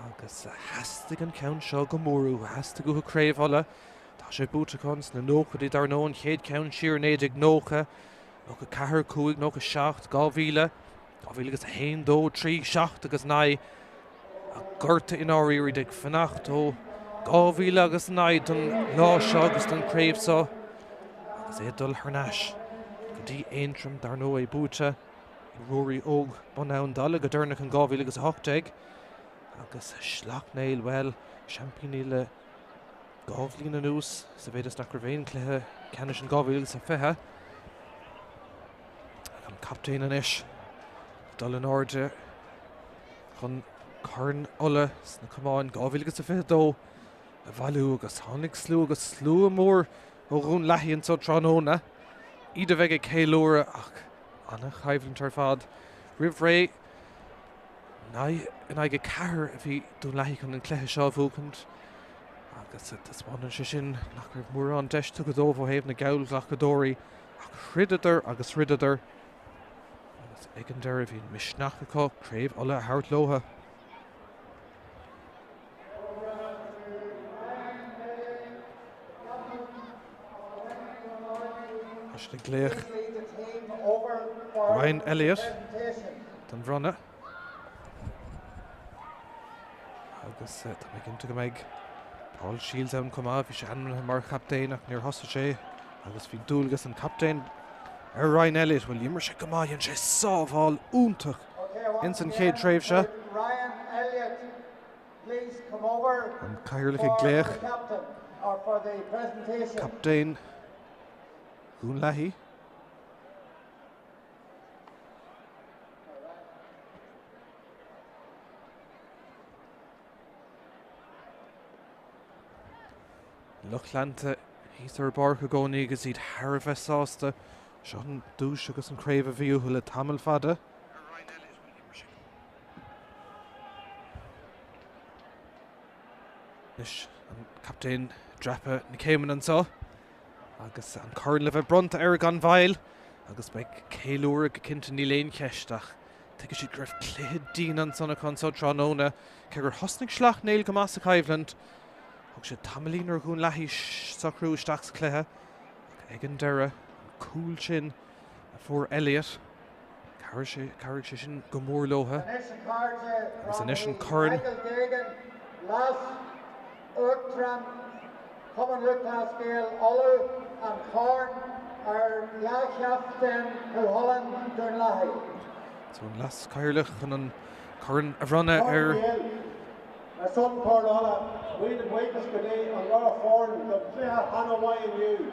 agus hastig an count seo go mórú hastig go Craobh ulla tá sé bútachans na nóchadaí dar nó an chéad count siar néidir nócha nó go 4 cúig nó go 7 gámhíle agus 1 2 3 7 agus 9 a gurta in áiríorí ag fanacht ó gámhíle agus 9 don lá seo agus don Craobh seo agus é dul thnáis go dtí aintrim dar nó é búte i ruairí óg bonán dala go dúnach an gámhíle agus 8 agus Sleacht Néill well champíní le gámhlín an nús sa bhéidir nach gur bhéon chluthe ceannis an gámhíle agus a fithe an captain an isis dul an orde chun carn ulla sna cumáin gámhíle agus a fithe dó a bhailú agus tháinig slú agus slú mór ó Dún Lathaí an so tróna iad a bheith ag céiliúra ach anna chaimhlann tar fad ribh ré in aige ceathir a bhí Dún Lathaí chun an cléthe seo bhúcant agus taspáin sé sin nach raibh mór an deis tu go dómh ó héamh na gail ach go dóirí ach rididir agus rididir agus ag an deir a bhíon misneach acu Craobh ulla a thart lotha. As le gléach Ryan Elliott den bhronna agus tá mé cinnte go méid Paul Shields an cumá bhí sé anmhaithe mar captain ach níor thosa sé agus bhí dúlgus an captain ar Ryan Elliott bhfuil immer sé cumá dhéann sé sábháil úntach in san chéad tréimh se an caiirla ag gléach captain Dún Lathaí Luthchleasa hís ar bar go gcónaí agus iad Harbheith sásta seo an dúis agus an Craobh a bhíú le tamil fada. Is an captain drape na céimen an sá agus an carn le bheith bronta ar gan bhail agus beidh céiliúra go cinnte ní léon cheisteach tuige si greibh cléad dín an sanna chun só tróna ce gur thosnig Sleacht Néill go más a chaimhlant thug sé tamilín ar Dún Lathaí sacrú isteach sa chluthe ag an deire cúil sin a fuór Elliott carigh sé sin go mór lotha agus inis an corn Common Luthchleasa scale, Uladh and corn are Lealchaften who Holland Dún Lathaí. So an las cairlach chun an corn a bhronna ar a son corn Uladh, we the witness today on Law Foreign, the Cluiche Hannah you.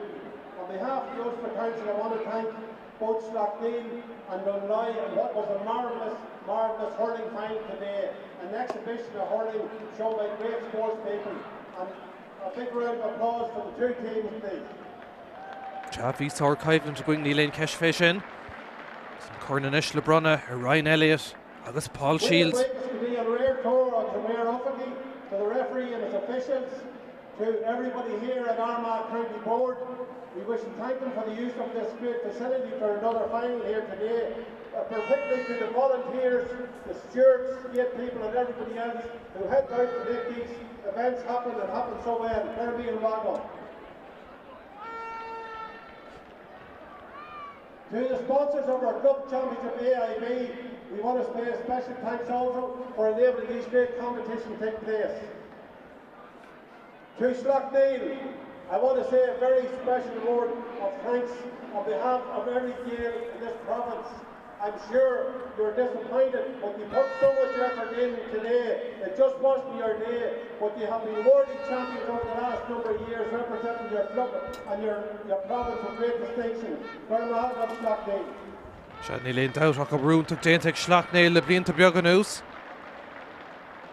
On behalf of the Ulster Council, I want to thank both Sleacht Néill and Dunloy and what was a marvellous hurling final today. An exhibition of hurling shown by great sportspeople. And a big round of applause for the two teams, please. Hí Sár Caibhlann going Níl Ceis fé sin. Cornish LeBronna, Ryan Elliott, agus Paul Shields. To be a rare tour of the Mayor Offaly, to the referee and his officials, to everybody here at Armagh County Board. We wish to thank them for the use of this great facility for another final here today. Particularly to the volunteers, the stewards, gate people and everybody else who helped out to make these events happen and happen so well. They're being welcome. To the sponsors of our club championship AIB, we want to say a special thanks also for enabling these great competitions to take place. To Sleacht Néill, I want to say a very special word of thanks on behalf of every Gael in this province. I'm sure you're disappointed, but you put so much effort in today. It just wasn't your day, but you have been worthy champions over the last number of years, representing your club and your province with great distinction. Very well done, Sleacht Néill. Ní léon doubt ach go brúntaach déantaigh Sleacht Néill le blianta beag an ús.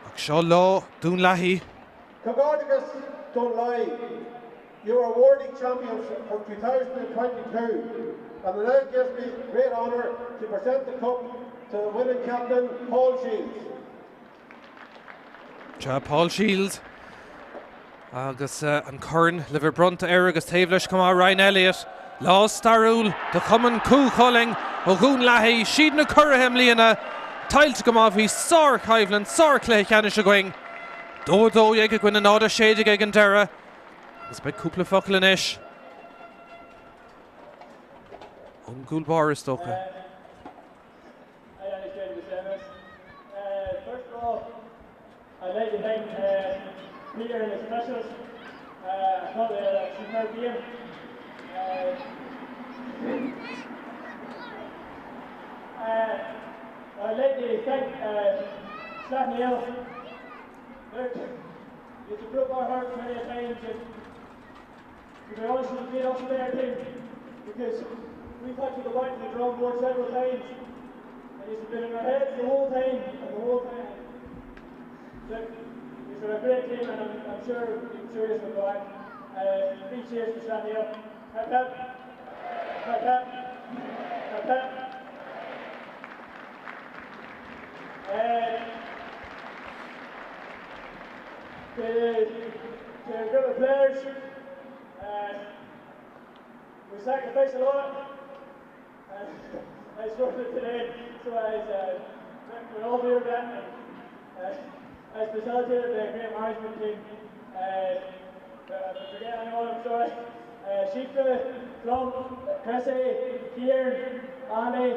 Ach seo lá, Dún Lathaí. Congratulations, Dunloy. You are worthy champions for 2022. And it now gives me great honour to present the cup to the winning captain, Paul Shields. Paul Shields. Agus an Curran, Liver Brunta agus Taobh come on Ryan Elliott. Lás Starúil, the common Hurling, Dún Lathaí, Siad na Currahem Líana. Tailte come off, he's Sár Caibhlann, Sár Ceannais a going. Dó ag a gwyn an áda séidig ag an dera. Agus beag cúpla focail in ish. Ungúil bar is tóca. I understand the service. First of all, I'd like to thank Peter and his officials. I thought they had a superb game. I'd like to thank Sleacht Néill. Look, it's broke our hearts many times, and to be honest, it's made us a better team because we've had to go back to the drawing board several times, and it's been in our heads the whole time. Look, it's a great team, and I'm sure this will go back. 3 cheers for Sleacht Néill. Hip hip, hip hip, hip hip. To a group of players, we sacrificed a lot. I struggled today, so we're all here that. I facilitated the great management team. Forget anyone, I'm sorry. Sheepka, Clum, Chrissy, Kieran, Andy,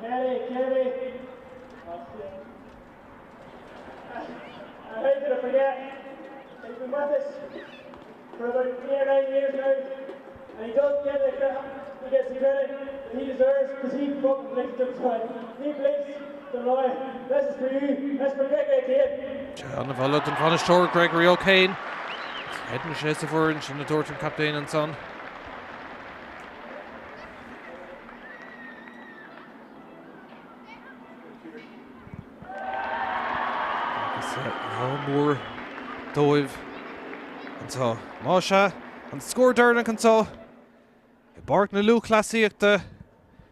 Kelly, Kevy. I hate to forget, he's been with us for about 8 or 9 years now, and he doesn't get the credit that he deserves because he fucking believes himself. He believes Dunloy. This is for you. This is for Gregory O'Kane. An bhallad an bhainisteoir Gregory O'Kane. Heading sé sa bhúrin sin na dúirt an captain and son. Mór dóibh an tá Mhacha an scór an tá I Pháirc na Luthchleasa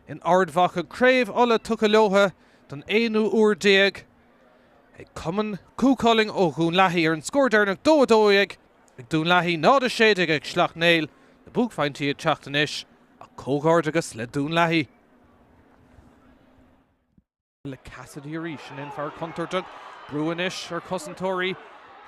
in Ardmhacha Craobh Uladh tucha leotha don 1 uair 10 ag cumann cúcáling ó Dún Lathaí an scór deireanach 2-2 ag Dún Lathaí nád a séidig ag Sleacht Néill na búgfaintí Tráchtaire a cógáir agus le Dún Lathaí. Le Cassidy Arísh in fear contortug Bruinish or Cousintory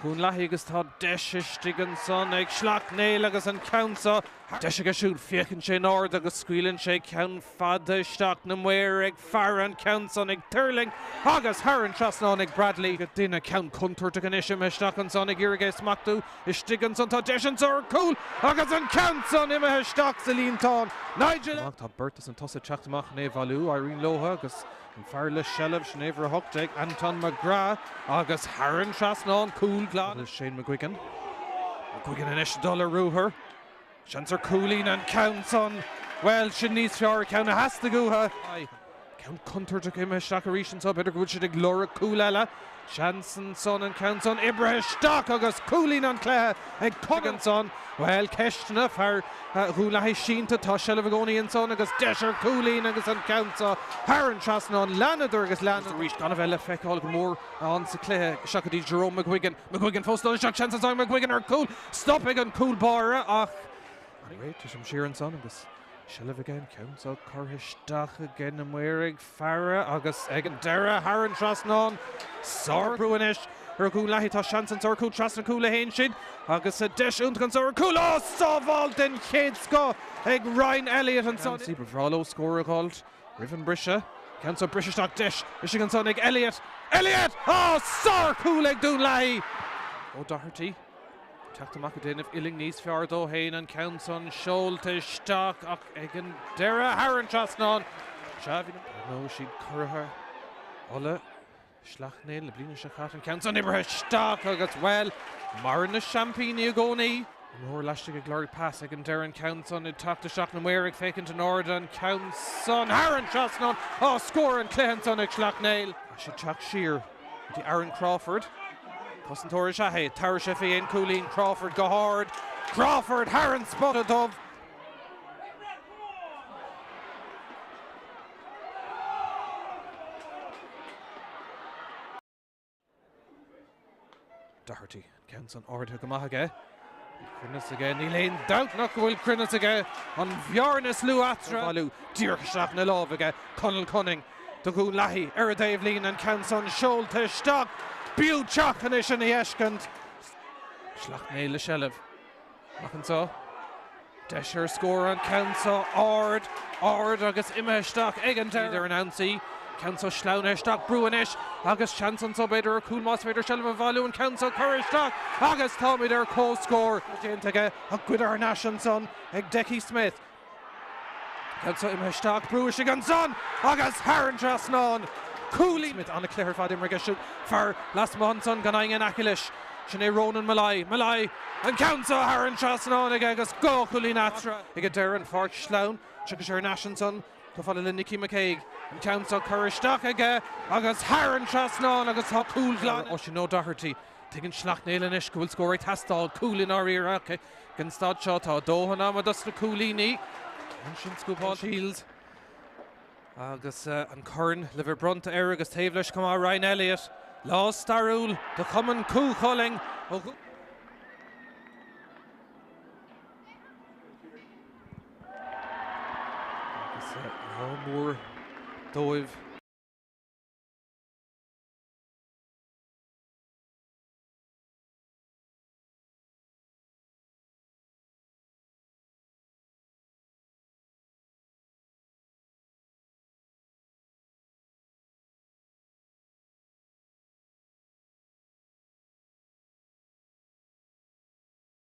Dún Lathaí agus tá deisistig an son ag Sleacht Néill agus an countsa deis agus siúd fiechan sé nád agus scuilann sé ceann fada isteach na muir ag fear an countson ag Turling agus Haran Trasnán ag Bradley go duine ceann contortug an isim isteach an son ag Irigé Smachtú istig an son tá deisins ar cool agus an countson imethe isteach sa líontán Nigel tá Bertas an tosa teachtamach na bhallú Irene Loha agus an fearle Shellah Snéomhar Hochtag Anton McGrath agus Haran Trasnán cool glad is Shane McGuigan in ish dollar rúher Chancer Cooleen and counts on. Well, Ceannais Fiar count has to go. Count Cunter to him a Shakarishan so better good should Laura Coolella. Shanson son and counts on Ibrahim Stock August Cooleen and Clare and Cugganson. Well, Keshtna for Ulahi Sheen to Toshel of Agoni and son August Desher Cooleen August and counts on Haran Trasnon Lanadur August Lanadur reached Donavella Feck all more on Clare Shakadi Jerome McGuigan Post on Shak Chances on McGuigan are cool stopping on Cool Barra. Anyway, to some Sheeran son August. Shelev again, counts out Corhistach again and Werig, Farah, August Egan Dara, Haran Trasnon, Sor Bruinish, Dún Lathaí tá Shanson Sorku Trasna Kula Henshin, August a Dish Untkan Sorkula, Sovalt and Kidsko, Egg Ryan Elliott and Son. See Bravo scorer called Riven Brisha, counts out British Stock Dish, Michigan Son Egg Elliott, oh, Sorku Egg Dún Lathaí, O'Doherty. Tráchtaire din of Illing Níos Fiar Hain and counts on Shoal to Stock Egan Dara Haran Trasnon Shavin no she'd Curher Uladh Sleacht Néill the Blina Shachat and counts on Ibrahim Stock August well Marna Champagne Ugoni more Lashtig a glory pass Egan Dara counts on it talk to Shock and Werig faking to Nord and counts on Haran Trasnon score and Clehanson on Sleacht Néill should Chuck Shear the Aaron Crawford Cossentor Shahay, Tarashefi and Cooleen, Crawford go hard. Crawford, Haran spotted of. Doherty counts on Ord Hugamahage. Crinus again, Elaine Dunloy will Crinus again on Bjarnes Luatra. Valu, Dirkshach Néill again, Connell Cunning, Dún Lathaí, Dave Lean and counts on Shoal to Stock. Beo Chachanish and Yeshkant. Sleacht Néill Shelev. Mackensaw. Desher score and Council Ord August Imeshtak Egenter there and Ansi. Council Schlauneshtak Bruinish. August Chanson Sobeder Coolmoss Vader Shelev Valu and Council Courageshtak. August Tommy there co-score. Jentega Agwidar Nashanson Egg Decky Smith. Council Imeshtak Bruinish son. August Haran Trasnon. Cooleen Smith on a clear fad Imrigashu for last month on Ganang and Akilish. Sinead Ronan Malai and Council Haran Trasnon again go Cooleen Atra. Ega Darren Pháirc Sloan, Chickasaw Nashanson, to follow Nicky McCaig and Council Courageshtak again. August Haran Trasnon, August Cool Glan. Oshino Doherty taking Sleacht Néill and Ishka will score a Tastal Cooleen Arirak against Stadshot Dohan Amadus the Coolini and Shinscoop Shields. Agus and Curran, Liverbrunt, Agus Tavlish, come on, Ryan Elliott, Lost Starul, the common Coo Culling. More Dove